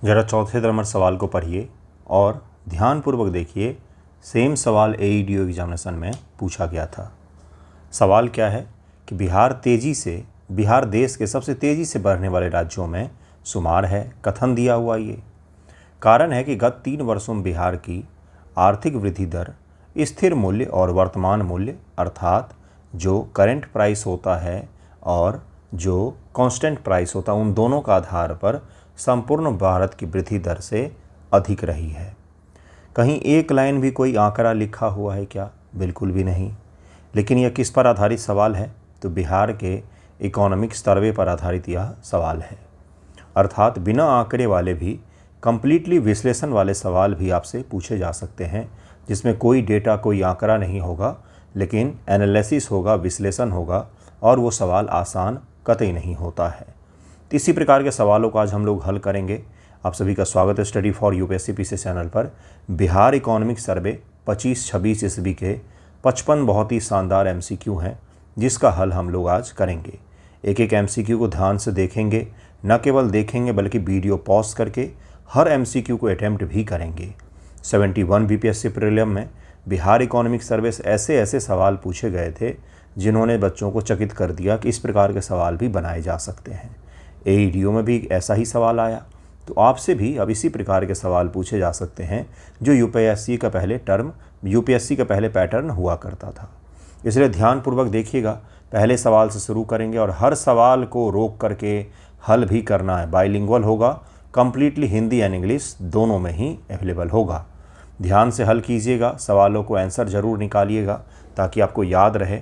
ज़रा चौथे नंबर सवाल को पढ़िए और ध्यानपूर्वक देखिए। सेम सवाल एईडीओ एग्जामिनेशन में पूछा गया था। सवाल क्या है कि बिहार देश के सबसे तेज़ी से बढ़ने वाले राज्यों में शुमार है। कथन दिया हुआ ये कारण है कि गत 3 वर्षों में बिहार की आर्थिक वृद्धि दर स्थिर मूल्य और वर्तमान मूल्य अर्थात जो करेंट प्राइस होता है और जो कांस्टेंट प्राइस होता है उन दोनों का आधार पर संपूर्ण भारत की वृद्धि दर से अधिक रही है। कहीं एक लाइन भी कोई आंकड़ा लिखा हुआ है क्या? बिल्कुल भी नहीं। लेकिन यह किस पर आधारित सवाल है? तो बिहार के इकोनॉमिक सर्वे पर आधारित यह सवाल है। अर्थात बिना आंकड़े वाले भी कंप्लीटली विश्लेषण वाले सवाल भी आपसे पूछे जा सकते हैं, जिसमें कोई डेटा कोई आंकड़ा नहीं होगा, लेकिन एनालिसिस होगा, विश्लेषण होगा और वो सवाल आसान कतई नहीं होता है। तो इसी प्रकार के सवालों को आज हम लोग हल करेंगे। आप सभी का स्वागत है study for UPSC PC channel पर। बिहार इकोनॉमिक सर्वे 25-26 ईस्वी के 55 बहुत ही शानदार एमसीक्यू हैं, जिसका हल हम लोग आज करेंगे। एक एक एमसीक्यू को ध्यान से देखेंगे, न केवल देखेंगे बल्कि वीडियो पॉज करके हर एमसीक्यू को अटैम्प्ट भी करेंगे। 71 बीपीएससी प्रीलिम में बिहार इकोनॉमिक सर्वे से ऐसे सवाल पूछे गए थे जिन्होंने बच्चों को चकित कर दिया कि इस प्रकार के सवाल भी बनाए जा सकते हैं। एईडीओ में भी ऐसा ही सवाल आया, तो आपसे भी अब इसी प्रकार के सवाल पूछे जा सकते हैं जो यूपीएससी का पहले पैटर्न हुआ करता था। इसलिए ध्यानपूर्वक देखिएगा। पहले सवाल से शुरू करेंगे और हर सवाल को रोक करके हल भी करना है। बाइलिंगुअल होगा, कंप्लीटली हिंदी एंड इंग्लिश दोनों में ही अवेलेबल होगा। ध्यान से हल कीजिएगा, सवालों को आंसर जरूर निकालिएगा ताकि आपको याद रहे।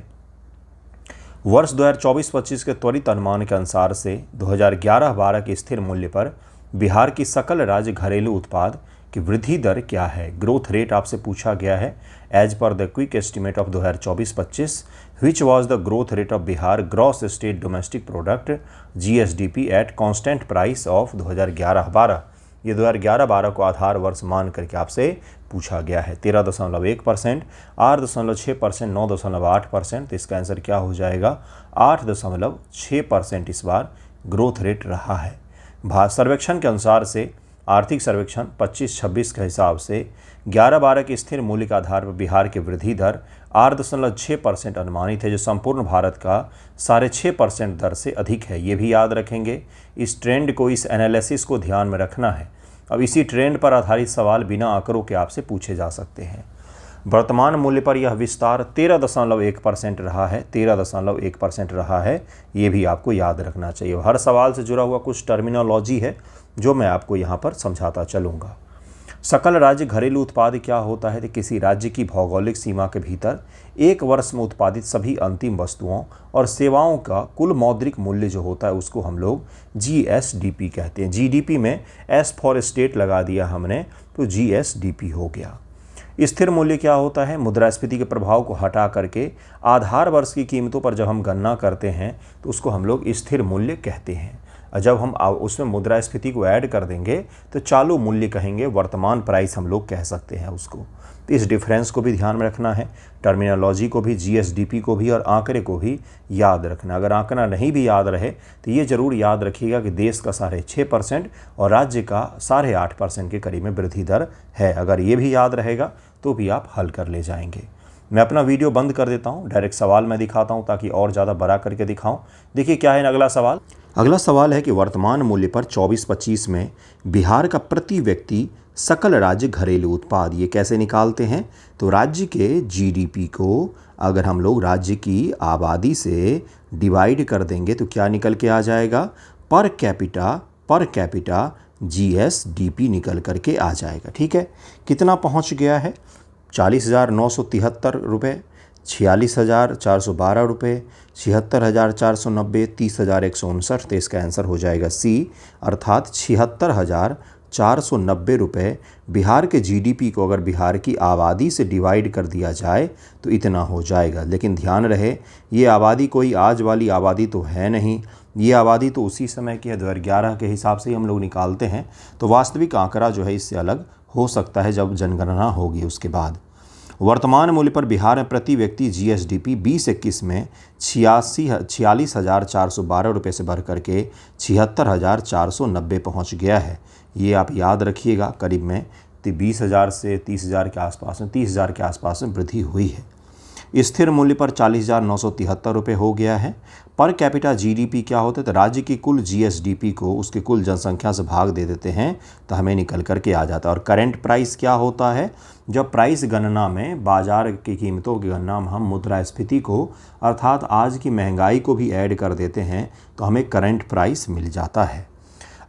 वर्ष 2024-25 के त्वरित अनुमान के अनुसार से 2011-12 के स्थिर मूल्य पर बिहार की सकल राज्य घरेलू उत्पाद की वृद्धि दर क्या है? ग्रोथ रेट आपसे पूछा गया है। एज पर the quick estimate of 2024-25 which was the growth rate of Bihar gross state domestic product GSDP at constant price of 2011-12। ये 2011-12 को आधार वर्ष मान करके आपसे पूछा गया है। 13.1%, 8.6%, 9.8%। तो इसका आंसर क्या हो जाएगा? 8.6% इस बार ग्रोथ रेट रहा है। सर्वेक्षण के अनुसार से आर्थिक सर्वेक्षण 25-26 के हिसाब से 11-12 के स्थिर मूल्य के आधार पर बिहार की वृद्धि दर 8.6% अनुमानित है, जो संपूर्ण भारत का 6.5% दर से अधिक है। ये भी याद रखेंगे। इस ट्रेंड को, इस एनालिसिस को ध्यान में रखना है। अब इसी ट्रेंड पर आधारित सवाल बिना आंकड़ों के आपसे पूछे जा सकते हैं। वर्तमान मूल्य पर यह विस्तार 13.1% रहा है। 13.1% रहा है, ये भी आपको याद रखना चाहिए। हर सवाल से जुड़ा हुआ कुछ टर्मिनोलॉजी है जो मैं आपको यहाँ पर समझाता चलूँगा। सकल राज्य घरेलू उत्पाद क्या होता है? तो किसी राज्य की भौगोलिक सीमा के भीतर एक वर्ष में उत्पादित सभी अंतिम वस्तुओं और सेवाओं का कुल मौद्रिक मूल्य जो होता है उसको हम लोग GSDP कहते हैं। GDP में एस फॉर स्टेट लगा दिया हमने, तो GSDP हो गया। स्थिर मूल्य क्या होता है? मुद्रास्फीति के प्रभाव को हटा करके आधार वर्ष की कीमतों पर जब हम गणना करते हैं तो उसको हम लोग स्थिर मूल्य कहते हैं। जब हम उसमें मुद्रास्फीति को ऐड कर देंगे तो चालू मूल्य कहेंगे, वर्तमान प्राइस हम लोग कह सकते हैं उसको। तो इस डिफरेंस को भी ध्यान में रखना है, टर्मिनोलॉजी को भी, GSDP को भी और आंकड़े को भी याद रखना। अगर आंकड़ा नहीं भी याद रहे तो ये जरूर याद रखिएगा कि देश का 6.5% और राज्य का 8.5% के करीब में वृद्धि दर है। अगर ये भी याद रहेगा तो भी आप हल कर ले जाएंगे। मैं अपना वीडियो बंद कर देता हूँ, डायरेक्ट सवाल मैं दिखाता हूँ ताकि और ज़्यादा बड़ा करके दिखाऊँ। देखिए क्या है अगला सवाल। अगला सवाल है कि वर्तमान मूल्य पर 24-25 में बिहार का प्रति व्यक्ति सकल राज्य घरेलू उत्पाद ये कैसे निकालते हैं? तो राज्य के GDP को अगर हम लोग राज्य की आबादी से डिवाइड कर देंगे तो क्या निकल के आ जाएगा? पर कैपिटा GSDP निकल करके आ जाएगा। ठीक है, कितना पहुंच गया है? 40,973 रुपये, 46,412 रुपये, 76,490, 30,159। तो इसका आंसर हो जाएगा C, अर्थात 76,490 रुपये बिहार के GDP को अगर बिहार की आबादी से डिवाइड कर दिया जाए तो इतना हो जाएगा। लेकिन ध्यान रहे, ये आबादी कोई आज वाली आबादी तो है नहीं, ये आबादी तो उसी समय की है, 2011 के हिसाब से ही हम लोग निकालते हैं। तो वास्तविक आंकड़ा जो है इससे अलग हो सकता है जब जनगणना होगी उसके बाद। वर्तमान मूल्य पर बिहार में प्रति व्यक्ति जीएसडीपी 2021 में 46,412 रुपये से बढ़ करके 76,490 पहुंच गया है। ये आप याद रखिएगा, करीब में 20,000 से 30,000 के आसपास में 30,000 के आसपास में वृद्धि हुई है। स्थिर मूल्य पर 40,973 रुपये हो गया है। पर कैपिटा जीडीपी क्या होता है, तो राज्य की कुल जीएसडीपी को उसके कुल जनसंख्या से भाग दे देते हैं तो हमें निकल करके आ जाता है। और करंट प्राइस क्या होता है, जब प्राइस गणना में बाजार की कीमतों की गणना में हम मुद्रास्फीति को अर्थात आज की महंगाई को भी ऐड कर देते हैं तो हमें करंट प्राइस मिल जाता है।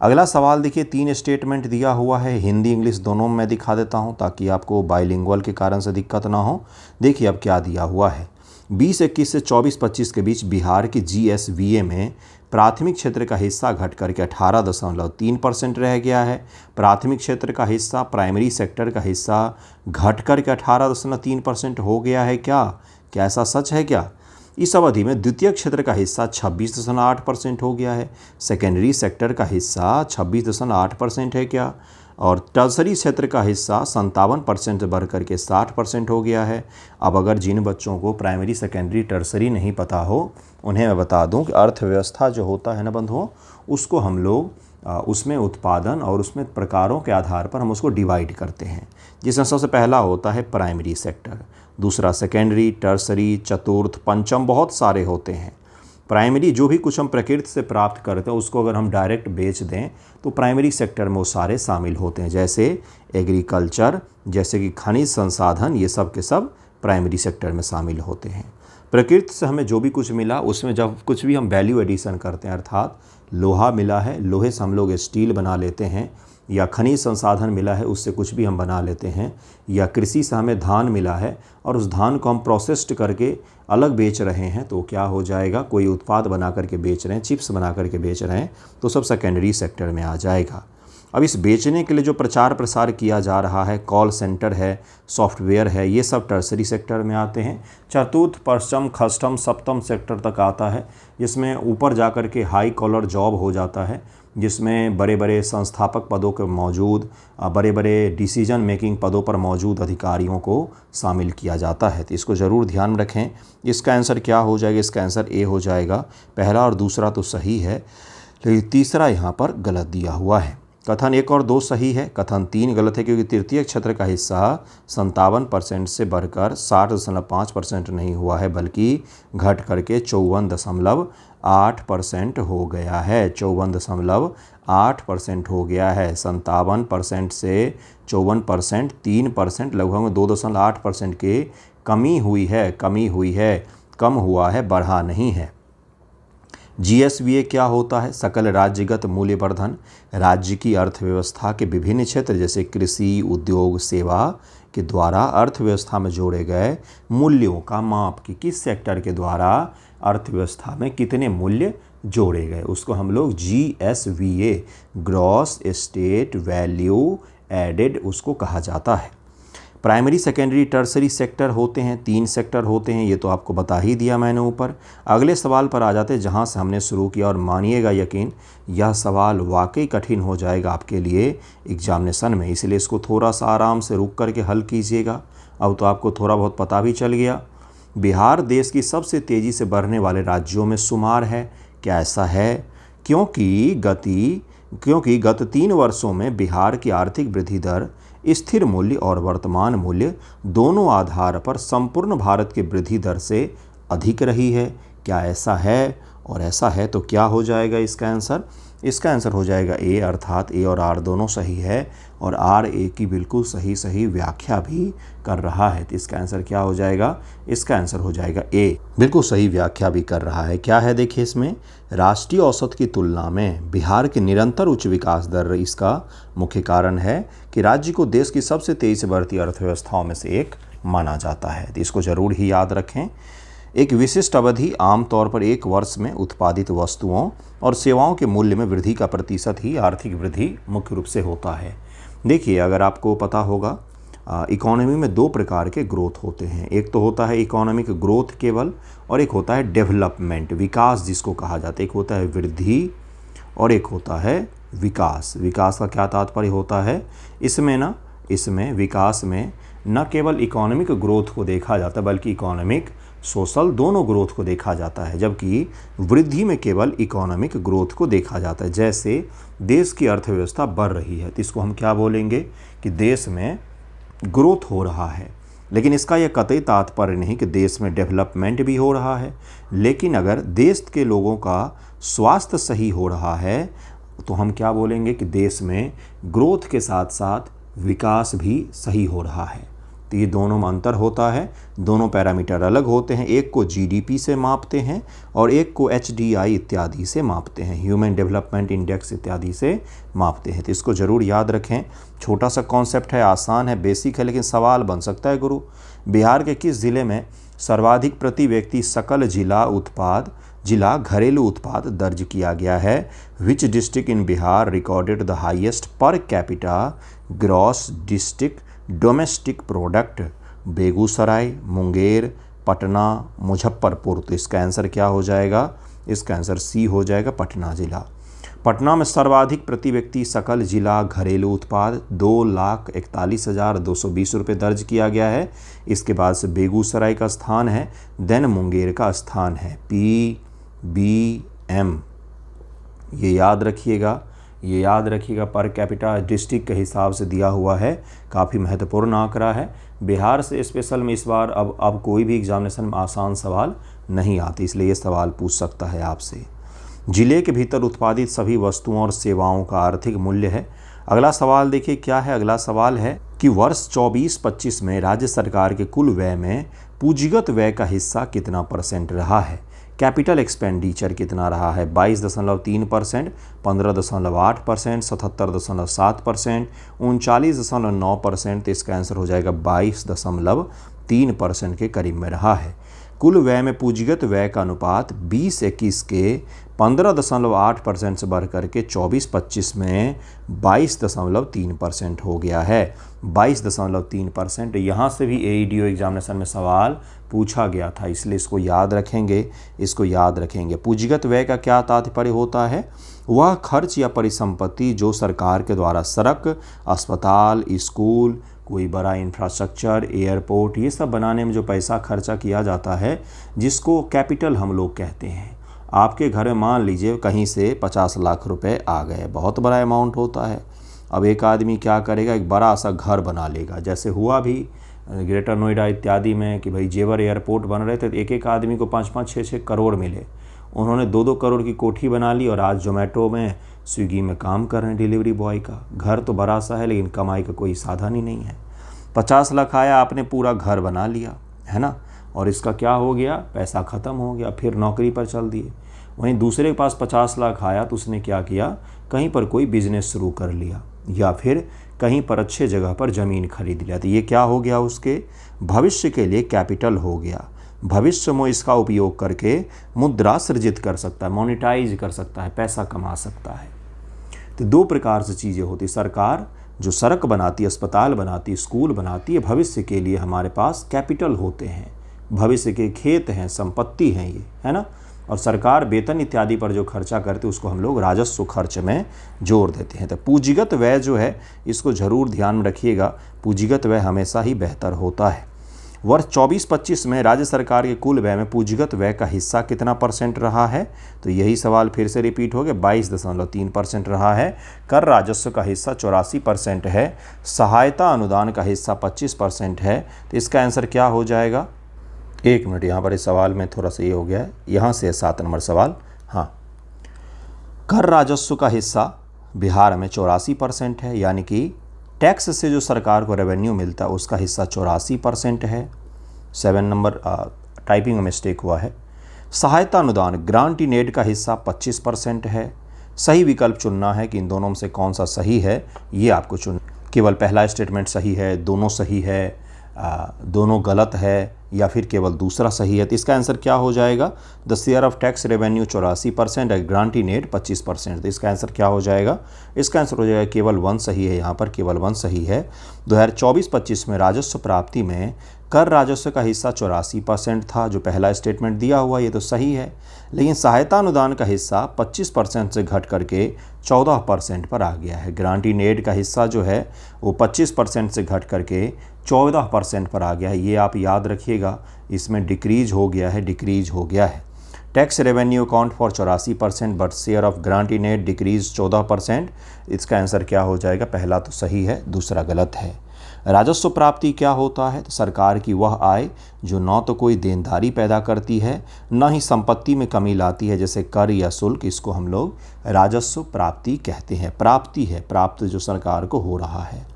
अगला सवाल देखिए, 3 स्टेटमेंट दिया हुआ है, हिंदी इंग्लिश दोनों में मैं दिखा देता हूं ताकि आपको बाइलिंगुअल के कारण से दिक्कत ना हो। देखिए अब क्या दिया हुआ है, 2021 से 24-25 के बीच बिहार की जीएसवीए में प्राथमिक क्षेत्र का हिस्सा घट करके 18.3% रह गया है। प्राथमिक क्षेत्र का हिस्सा, प्राइमरी सेक्टर का हिस्सा घट करके 18.3% हो गया है। क्या ऐसा सच है क्या? इस अवधि में द्वितीय क्षेत्र का हिस्सा 26.8% हो गया है, सेकेंडरी सेक्टर का हिस्सा 26.8% है क्या, और टर्सरी क्षेत्र का हिस्सा 57% बढ़ करके 60% हो गया है। अब अगर जिन बच्चों को प्राइमरी सेकेंडरी टर्सरी नहीं पता हो उन्हें मैं बता दूं कि अर्थव्यवस्था जो होता है ना बंधुओं, उसको हम लोग उसमें उत्पादन और उसमें प्रकारों के आधार पर हम उसको डिवाइड करते हैं, जिसमें सबसे पहला होता है प्राइमरी सेक्टर, दूसरा सेकेंडरी, टर्सरी, चतुर्थ, पंचम, बहुत सारे होते हैं। प्राइमरी जो भी कुछ हम प्रकृति से प्राप्त करते हैं उसको अगर हम डायरेक्ट बेच दें तो प्राइमरी सेक्टर में वो सारे शामिल होते हैं, जैसे एग्रीकल्चर, जैसे कि खनिज संसाधन, ये सब के सब प्राइमरी सेक्टर में शामिल होते हैं। प्रकृति से हमें जो भी कुछ मिला उसमें जब कुछ भी हम वैल्यू एडिशन करते हैं, अर्थात लोहा मिला है, लोहे से हम लोग स्टील बना लेते हैं, या खनिज संसाधन मिला है उससे कुछ भी हम बना लेते हैं, या कृषि से हमें धान मिला है और उस धान को हम प्रोसेस्ड करके अलग बेच रहे हैं तो क्या हो जाएगा, कोई उत्पाद बना करके बेच रहे हैं, चिप्स बना करके बेच रहे हैं तो सब सेकेंडरी सेक्टर में आ जाएगा। अब इस बेचने के लिए जो प्रचार प्रसार किया जा रहा है, कॉल सेंटर है, सॉफ्टवेयर है, ये सब टर्सरी सेक्टर में आते हैं। चतुर्थ, पंचम, षष्ठम, सप्तम सेक्टर तक आता है, जिसमें ऊपर जा कर के हाई कॉलर जॉब हो जाता है, जिसमें बड़े बड़े संस्थापक पदों के मौजूद, बड़े बड़े डिसीजन मेकिंग पदों पर मौजूद अधिकारियों को शामिल किया जाता है। तो इसको ज़रूर ध्यान में रखें। इसका आंसर क्या हो जाएगा, इसका आंसर ए हो जाएगा। पहला और दूसरा तो सही है, लेकिन तीसरा यहाँ पर गलत दिया हुआ है। कथन 1 और 2 सही है, कथन 3 गलत है, क्योंकि तृतीय क्षेत्र का हिस्सा 57% से बढ़कर 60.5% नहीं हुआ है, बल्कि घट करके 54.8% हो गया है। 54.8% हो गया है। 57% से 54%, 3%, लगभग 2.8% के कमी हुई है, कम हुआ है, बढ़ा नहीं है। जीएसवीए क्या होता है? सकल राज्यगत मूल्यवर्धन। राज्य की अर्थव्यवस्था के विभिन्न क्षेत्र जैसे कृषि, उद्योग, सेवा के द्वारा अर्थव्यवस्था में जोड़े गए मूल्यों का माप, कि किस सेक्टर के द्वारा अर्थव्यवस्था में कितने मूल्य जोड़े गए, उसको हम लोग जीएसवीए, ग्रॉस स्टेट वैल्यू एडेड, उसको कहा जाता है। प्राइमरी, सेकेंडरी, टर्सरी सेक्टर होते हैं, 3 सेक्टर होते हैं, ये तो आपको बता ही दिया मैंने ऊपर। अगले सवाल पर आ जाते हैं जहाँ से हमने शुरू किया, और मानिएगा यकीन यह सवाल वाकई कठिन हो जाएगा आपके लिए एग्जामिनेशन में, इसलिए इसको थोड़ा सा आराम से रुक करके हल कीजिएगा। अब तो आपको थोड़ा बहुत पता भी चल गया। बिहार देश की सबसे तेज़ी से बढ़ने वाले राज्यों में शुमार है। क्या ऐसा है? क्योंकि गत 3 वर्षों में बिहार की आर्थिक वृद्धि दर स्थिर मूल्य और वर्तमान मूल्य दोनों आधार पर संपूर्ण भारत की वृद्धि दर से अधिक रही है। क्या ऐसा है? और ऐसा है तो क्या हो जाएगा इसका आंसर? इसका आंसर हो जाएगा ए, अर्थात ए और आर दोनों सही है, और आर ए की बिल्कुल सही व्याख्या भी कर रहा है। तो इसका आंसर क्या हो जाएगा? इसका आंसर हो जाएगा ए, बिल्कुल सही व्याख्या भी कर रहा है। क्या है देखिए इसमें, राष्ट्रीय औसत की तुलना में बिहार की निरंतर उच्च विकास दर इसका मुख्य कारण है कि राज्य को देश की सबसे तेजी से बढ़ती अर्थव्यवस्थाओं में से एक माना जाता है। तो इसको ज़रूर ही याद रखें। एक विशिष्ट अवधि आमतौर पर 1 वर्ष में उत्पादित वस्तुओं और सेवाओं के मूल्य में वृद्धि का प्रतिशत ही आर्थिक वृद्धि मुख्य रूप से होता है। देखिए, अगर आपको पता होगा, इकोनॉमी में 2 प्रकार के ग्रोथ होते हैं। एक तो होता है इकोनॉमिक ग्रोथ केवल, और एक होता है डेवलपमेंट, विकास जिसको कहा जाता है। एक होता है वृद्धि और एक होता है विकास। विकास का क्या तात्पर्य होता है? इसमें विकास में न केवल इकोनॉमिक ग्रोथ को देखा जाता बल्कि इकोनॉमिक सोशल दोनों ग्रोथ को देखा जाता है, जबकि वृद्धि में केवल इकोनॉमिक ग्रोथ को देखा जाता है। जैसे देश की अर्थव्यवस्था बढ़ रही है तो इसको हम क्या बोलेंगे कि देश में ग्रोथ हो रहा है, लेकिन इसका यह कतई तात्पर्य नहीं कि देश में डेवलपमेंट भी हो रहा है। लेकिन अगर देश के लोगों का स्वास्थ्य सही हो रहा है तो हम क्या बोलेंगे कि देश में ग्रोथ के साथ साथ विकास भी सही हो रहा है। तो ये दोनों में अंतर होता है, दोनों पैरामीटर अलग होते हैं। एक को जीडीपी से मापते हैं और एक को एचडीआई इत्यादि से मापते हैं, ह्यूमन डेवलपमेंट इंडेक्स इत्यादि से मापते हैं। तो इसको ज़रूर याद रखें। छोटा सा कॉन्सेप्ट है, आसान है, बेसिक है, लेकिन सवाल बन सकता है गुरु, बिहार के किस ज़िले में सर्वाधिक प्रति व्यक्ति सकल जिला घरेलू उत्पाद दर्ज किया गया है? Which district in Bihar recorded the highest per capita gross district domestic product? Begusarai, Munger, Patna, Muzaffarpur. तो इसका आंसर क्या हो जाएगा? इसका आंसर सी हो जाएगा, पटना जिला। पटना में सर्वाधिक प्रति व्यक्ति सकल जिला घरेलू उत्पाद 2,41,220 रुपये दर्ज किया गया है। इसके बाद से बेगूसराय का स्थान है, देन मुंगेर का स्थान है, PBM। ये याद रखिएगा, पर कैपिटा डिस्ट्रिक्ट के हिसाब से दिया हुआ है, काफ़ी महत्वपूर्ण आंकड़ा है। बिहार से स्पेशल में इस बार अब कोई भी एग्जामिनेशन में आसान सवाल नहीं आते, इसलिए ये सवाल पूछ सकता है आपसे। जिले के भीतर उत्पादित सभी वस्तुओं और सेवाओं का आर्थिक मूल्य है। अगला सवाल देखिए क्या है। अगला सवाल है कि वर्ष 24-25 में राज्य सरकार के कुल व्यय में पूंजीगत व्यय का हिस्सा कितना % रहा है? कैपिटल एक्सपेंडिचर कितना रहा है? 22.3%, 15.8%, 77.7%, 39.9%। तो इसका आंसर हो जाएगा 22.3% के करीब में रहा है। कुल व्यय में पूंजीगत व्यय का अनुपात 20-21 के 15.8% से बढ़ करके 24-25 में 22.3% हो गया है। 22.3%। यहाँ से भी AEDO एग्जामिनेशन में सवाल पूछा गया था, इसलिए इसको याद रखेंगे। पूंजीगत व्यय का क्या तात्पर्य होता है? वह खर्च या परिसंपत्ति जो सरकार के द्वारा सड़क, अस्पताल, स्कूल, कोई बड़ा इंफ्रास्ट्रक्चर, एयरपोर्ट, ये सब बनाने में जो पैसा खर्चा किया जाता है, जिसको कैपिटल हम लोग कहते हैं। आपके घर में मान लीजिए कहीं से 50 लाख रुपए आ गए, बहुत बड़ा अमाउंट होता है। अब एक आदमी क्या करेगा, एक बड़ा सा घर बना लेगा। जैसे हुआ भी ग्रेटर नोएडा इत्यादि में कि भाई जेवर एयरपोर्ट बन रहे थे, तो एक आदमी को 5-5, 6-6 करोड़ मिले। उन्होंने 2-2 करोड़ की कोठी बना ली और आज जोमेटो में, स्विगी में काम कर रहे हैं डिलीवरी बॉय का। घर तो बड़ा सा है लेकिन कमाई का कोई साधन ही नहीं है। 50 लाख आया, आपने पूरा घर बना लिया, है ना, और इसका क्या हो गया, पैसा ख़त्म हो गया, फिर नौकरी पर चल दिए। वहीं दूसरे के पास 50 लाख आया तो उसने क्या किया, कहीं पर कोई बिजनेस शुरू कर लिया या फिर कहीं पर अच्छे जगह पर ज़मीन खरीद लिया। तो ये क्या हो गया, उसके भविष्य के लिए कैपिटल हो गया। भविष्य में इसका उपयोग करके मुद्रा सृजित कर सकता है, मोनेटाइज कर सकता है, पैसा कमा सकता है। तो 2 प्रकार से चीज़ें होती। सरकार जो सड़क बनाती है, अस्पताल बनाती है, स्कूल बनाती है, भविष्य के लिए हमारे पास कैपिटल होते हैं, भविष्य के खेत हैं, संपत्ति हैं ये, है ना। और सरकार वेतन इत्यादि पर जो खर्चा करती है उसको हम लोग राजस्व खर्च में जोड़ देते हैं। तो पूंजीगत व्यय जो है इसको ज़रूर ध्यान में रखिएगा, पूंजीगत व्यय हमेशा ही बेहतर होता है। वर्ष 24-25 में राज्य सरकार के कुल व्यय में पूंजीगत व्यय का हिस्सा कितना % रहा है? तो यही सवाल फिर से रिपीट हो गया, 22.3% रहा है। कर राजस्व का हिस्सा 84% है, सहायता अनुदान का हिस्सा 25% है। तो इसका आंसर क्या हो जाएगा? 1 मिनट, यहाँ पर इस सवाल में थोड़ा सा ये हो गया है, यहाँ से 7 नंबर सवाल। हाँ, कर राजस्व का हिस्सा बिहार में 84% है, यानी कि टैक्स से जो सरकार को रेवेन्यू मिलता है उसका हिस्सा 84% है। 7 नंबर टाइपिंग में मिस्टेक हुआ है। सहायता अनुदान ग्रांट इन एड का हिस्सा 25% है। सही विकल्प चुनना है कि इन दोनों में से कौन सा सही है, ये आपको चुन। केवल पहला स्टेटमेंट सही है, दोनों सही है, दोनों गलत है, या फिर केवल दूसरा सही है। तो इसका आंसर क्या हो जाएगा? The share of tax revenue 84% and granting aid 25%। तो इसका आंसर क्या हो जाएगा? इसका आंसर हो जाएगा केवल 1 सही है, यहाँ पर केवल 1 सही है। 2024-25 में राजस्व प्राप्ति में कर राजस्व का हिस्सा 84% था, जो पहला स्टेटमेंट दिया हुआ, ये तो सही है। लेकिन सहायता अनुदान का हिस्सा 25% से घट करके 14% पर आ गया है। ग्रांटिंग एड का हिस्सा जो है वो 25% से घट करके 14% पर आ गया है। ये आप याद रखिएगा, इसमें डिक्रीज हो गया है। Tax revenue account for 84% but share of granting aid decrease 14%। इसका आंसर क्या हो जाएगा? पहला तो सही है, दूसरा गलत है। राजस्व प्राप्ति क्या होता है? तो सरकार की वह आय जो न तो कोई देनदारी पैदा करती है, न ही संपत्ति में कमी लाती है, जैसे कर या शुल्क, इसको हम लोग राजस्व प्राप्ति कहते हैं। प्राप्ति है, प्राप्त जो सरकार को हो रहा है।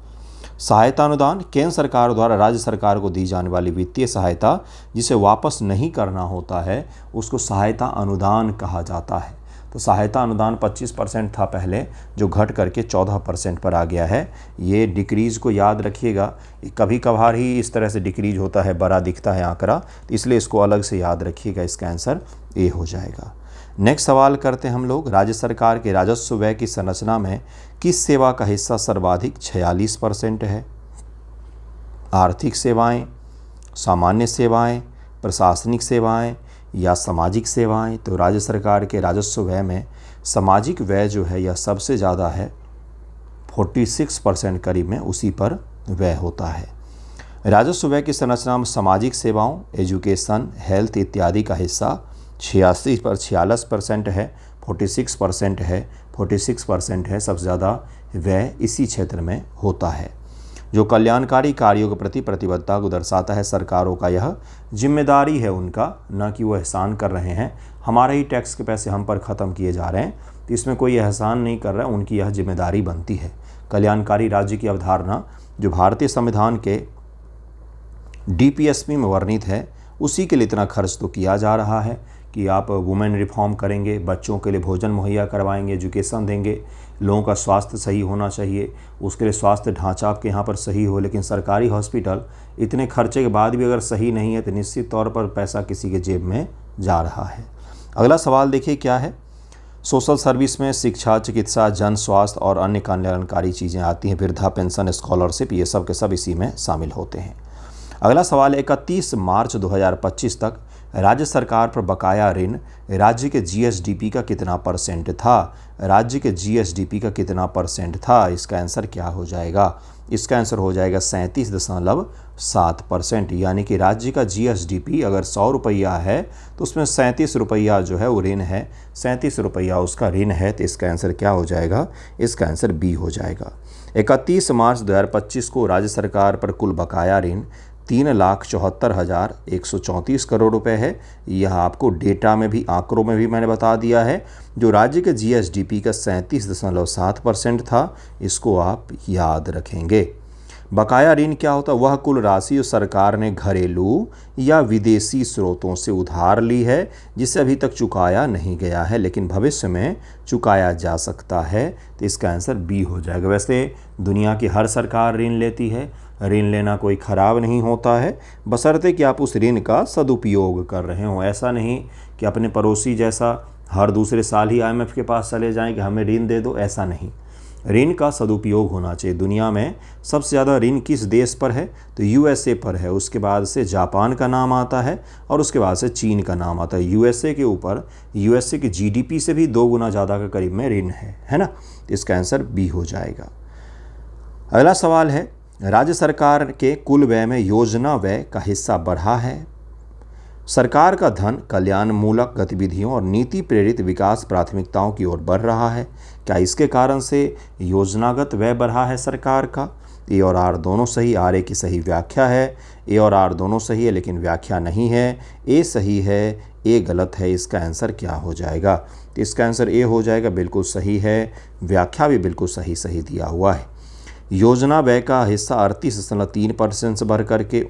सहायता अनुदान केंद्र सरकार द्वारा राज्य सरकार को दी जाने वाली वित्तीय सहायता जिसे वापस नहीं करना होता है, उसको सहायता अनुदान कहा जाता है। तो सहायता अनुदान 25% था पहले, जो घट करके 14% पर आ गया है। ये डिक्रीज़ को याद रखिएगा, कभी कभार ही इस तरह से डिक्रीज होता है, बड़ा दिखता है आंकड़ा, तो इसलिए इसको अलग से याद रखिएगा। इसका आंसर ए हो जाएगा। नेक्स्ट सवाल करते हैं हम लोग। राज्य सरकार के राजस्व व्यय की संरचना में किस सेवा का हिस्सा सर्वाधिक 46% है? आर्थिक सेवाएं, सामान्य सेवाएं, प्रशासनिक सेवाएं या सामाजिक सेवाएं? तो राज्य सरकार के राजस्व व्यय में सामाजिक व्यय जो है यह सबसे ज़्यादा है, 46% करीब में उसी पर व्यय होता है। राजस्व व्यय की संरचना में सामाजिक सेवाओं, एजुकेशन, हेल्थ इत्यादि का हिस्सा 46% है, 46% है। सबसे ज़्यादा व्यय इसी क्षेत्र में होता है, जो कल्याणकारी कार्यों के प्रति प्रतिबद्धता को दर्शाता है। सरकारों का यह जिम्मेदारी है उनका, न कि वो एहसान कर रहे हैं। हमारे ही टैक्स के पैसे हम पर ख़त्म किए जा रहे हैं, तो इसमें कोई एहसान नहीं कर रहा है, उनकी यह जिम्मेदारी बनती है। कल्याणकारी राज्य की अवधारणा जो भारतीय संविधान के DPSP में वर्णित है, उसी के लिए इतना खर्च तो किया जा रहा है कि आप वुमेन रिफॉर्म करेंगे, बच्चों के लिए भोजन मुहैया करवाएंगे, एजुकेशन देंगे, लोगों का स्वास्थ्य सही होना चाहिए, उसके लिए स्वास्थ्य ढांचा आपके यहाँ पर सही हो। लेकिन सरकारी हॉस्पिटल इतने खर्चे के बाद भी अगर सही नहीं है तो निश्चित तौर पर पैसा किसी के जेब में जा रहा है। अगला सवाल देखिए क्या है। सोशल सर्विस में शिक्षा, चिकित्सा, जन स्वास्थ्य और अन्य कल्याणकारी चीज़ें आती हैं। वृद्धा पेंशन, स्कॉलरशिप, ये सब के सब इसी में शामिल होते हैं। अगला सवाल, 31 मार्च 2025 तक राज्य सरकार पर बकाया ऋण राज्य के GSDP का कितना परसेंट था? राज्य के GSDP का कितना परसेंट था? इसका आंसर क्या हो जाएगा? इसका आंसर हो जाएगा 37.7%। यानी कि राज्य का GSDP अगर 100 रुपया है तो उसमें 37 रुपया जो है वो ऋण है, 37 रुपया उसका ऋण है। तो इसका आंसर क्या हो जाएगा? इसका आंसर बी हो जाएगा। 31 मार्च 2025 को राज्य सरकार पर कुल बकाया ऋण 3,74,134 करोड़ रुपए है। यह आपको डेटा में भी, आंकड़ों में भी मैंने बता दिया है। जो राज्य के GSDP का 37.7% था, इसको आप याद रखेंगे। बकाया ऋण क्या होता है? वह कुल राशि जो सरकार ने घरेलू या विदेशी स्रोतों से उधार ली है, जिसे अभी तक चुकाया नहीं गया है लेकिन भविष्य में चुकाया जा सकता है। तो इसका आंसर बी हो जाएगा। वैसे दुनिया की हर सरकार ऋण लेती है, ऋण लेना कोई ख़राब नहीं होता है, बशर्ते कि आप उस ऋण का सदुपयोग कर रहे हो। ऐसा नहीं कि अपने पड़ोसी जैसा हर दूसरे साल ही IMF के पास चले जाएं कि हमें ऋण दे दो, ऐसा नहीं। ऋण का सदुपयोग होना चाहिए। दुनिया में सबसे ज़्यादा ऋण किस देश पर है? तो USA पर है, उसके बाद से जापान का नाम आता है और उसके बाद से चीन का नाम आता है। USA के ऊपर USA की GDP से भी 2 गुना ज़्यादा का करीब में ऋण है ना? इसका आंसर बी हो जाएगा। अगला सवाल है, राज्य सरकार के कुल व्यय में योजना व्यय का हिस्सा बढ़ा है। सरकार का धन कल्याणमूलक गतिविधियों और नीति प्रेरित विकास प्राथमिकताओं की ओर बढ़ रहा है। क्या इसके कारण से योजनागत व्यय बढ़ा है सरकार का? ए और आर दोनों सही। आर ए की सही व्याख्या है, ए और आर दोनों सही है लेकिन व्याख्या नहीं है। ए सही है, ए गलत है। इसका आंसर क्या हो जाएगा? तो इसका आंसर ए हो जाएगा, बिल्कुल सही है। व्याख्या भी बिल्कुल सही दिया हुआ है। योजना व्यय का हिस्सा 38.3% से बढ़ करके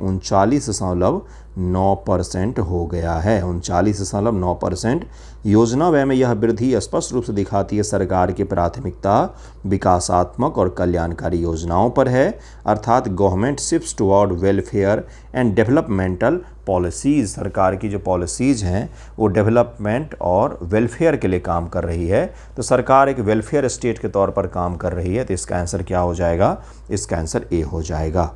39% हो गया है, 39.9%। योजना व्यय में यह वृद्धि स्पष्ट रूप से दिखाती है सरकार की प्राथमिकता विकासात्मक और कल्याणकारी योजनाओं पर है, अर्थात government shifts toward welfare and developmental policies. सरकार की जो पॉलिसीज़ हैं वो डेवलपमेंट और वेलफेयर के लिए काम कर रही है, तो सरकार एक वेलफेयर स्टेट के तौर पर काम कर रही है। तो इसका आंसर क्या हो जाएगा? इसका आंसर ए हो जाएगा।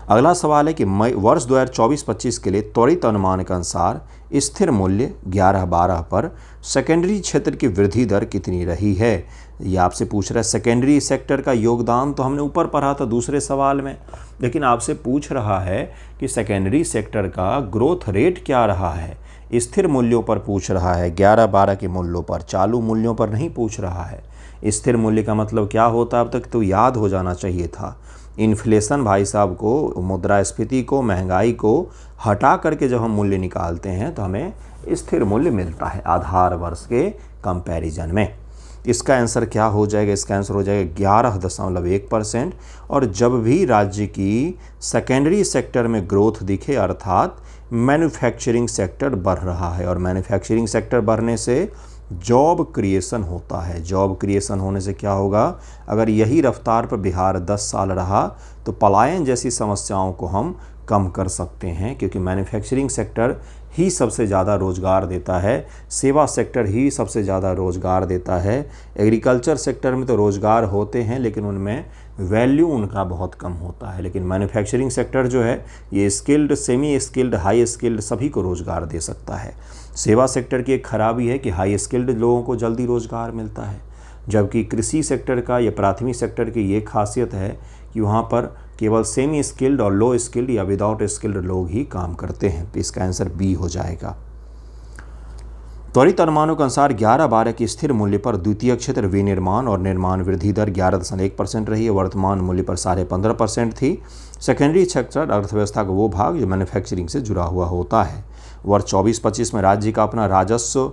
अगला सवाल है कि वर्ष 2024-25 के लिए त्वरित अनुमान के अनुसार स्थिर मूल्य 11-12 पर सेकेंडरी क्षेत्र की वृद्धि दर कितनी रही है? ये आपसे पूछ रहा है। सेकेंडरी सेक्टर का योगदान तो हमने ऊपर पढ़ा था दूसरे सवाल में, लेकिन आपसे पूछ रहा है कि सेकेंडरी सेक्टर का ग्रोथ रेट क्या रहा है। स्थिर मूल्यों पर पूछ रहा है, 11-12 के मूल्यों पर, चालू मूल्यों पर नहीं पूछ रहा है। स्थिर मूल्य का मतलब क्या होता है अब तक तो याद हो जाना चाहिए था। इन्फ्लेशन भाई साहब को, मुद्रास्फीति को, महंगाई को हटा करके जब हम मूल्य निकालते हैं तो हमें स्थिर मूल्य मिलता है आधार वर्ष के कंपैरिजन में। इसका आंसर क्या हो जाएगा? इसका आंसर हो जाएगा 11.1%। और जब भी राज्य की सेकेंडरी सेक्टर में ग्रोथ दिखे, अर्थात मैन्युफैक्चरिंग सेक्टर बढ़ रहा है, और मैन्युफैक्चरिंग सेक्टर बढ़ने से जॉब क्रिएशन होता है। जॉब क्रिएशन होने से क्या होगा? अगर यही रफ्तार पर बिहार 10 साल रहा तो पलायन जैसी समस्याओं को हम कम कर सकते हैं, क्योंकि मैन्युफैक्चरिंग सेक्टर ही सबसे ज़्यादा रोज़गार देता है, सेवा सेक्टर ही सबसे ज़्यादा रोज़गार देता है। एग्रीकल्चर सेक्टर में तो रोज़गार होते हैं लेकिन उनमें वैल्यू उनका बहुत कम होता है, लेकिन मैन्युफैक्चरिंग सेक्टर जो है ये skilled, semi skilled, high skilled सभी को रोज़गार दे सकता है। सेवा सेक्टर की एक खराबी है कि हाई स्किल्ड लोगों को जल्दी रोज़गार मिलता है, जबकि कृषि सेक्टर का या प्राथमिक सेक्टर की ये खासियत है कि वहाँ पर केवल सेमी स्किल्ड और लो स्किल्ड या विदाउट स्किल्ड लोग ही काम करते हैं। तो इसका आंसर बी हो जाएगा। त्वरित अनुमानों के अनुसार 11-12 के स्थिर मूल्य पर द्वितीय क्षेत्र विनिर्माण और निर्माण वृद्धि दर 11.1% रही है, वर्तमान मूल्य पर 15.5% थी। सेकेंडरी सेक्टर अर्थव्यवस्था का वो भाग जो मैन्युफैक्चरिंग से जुड़ा हुआ होता है। वर्ष 24-25 में राज्य का अपना राजस्व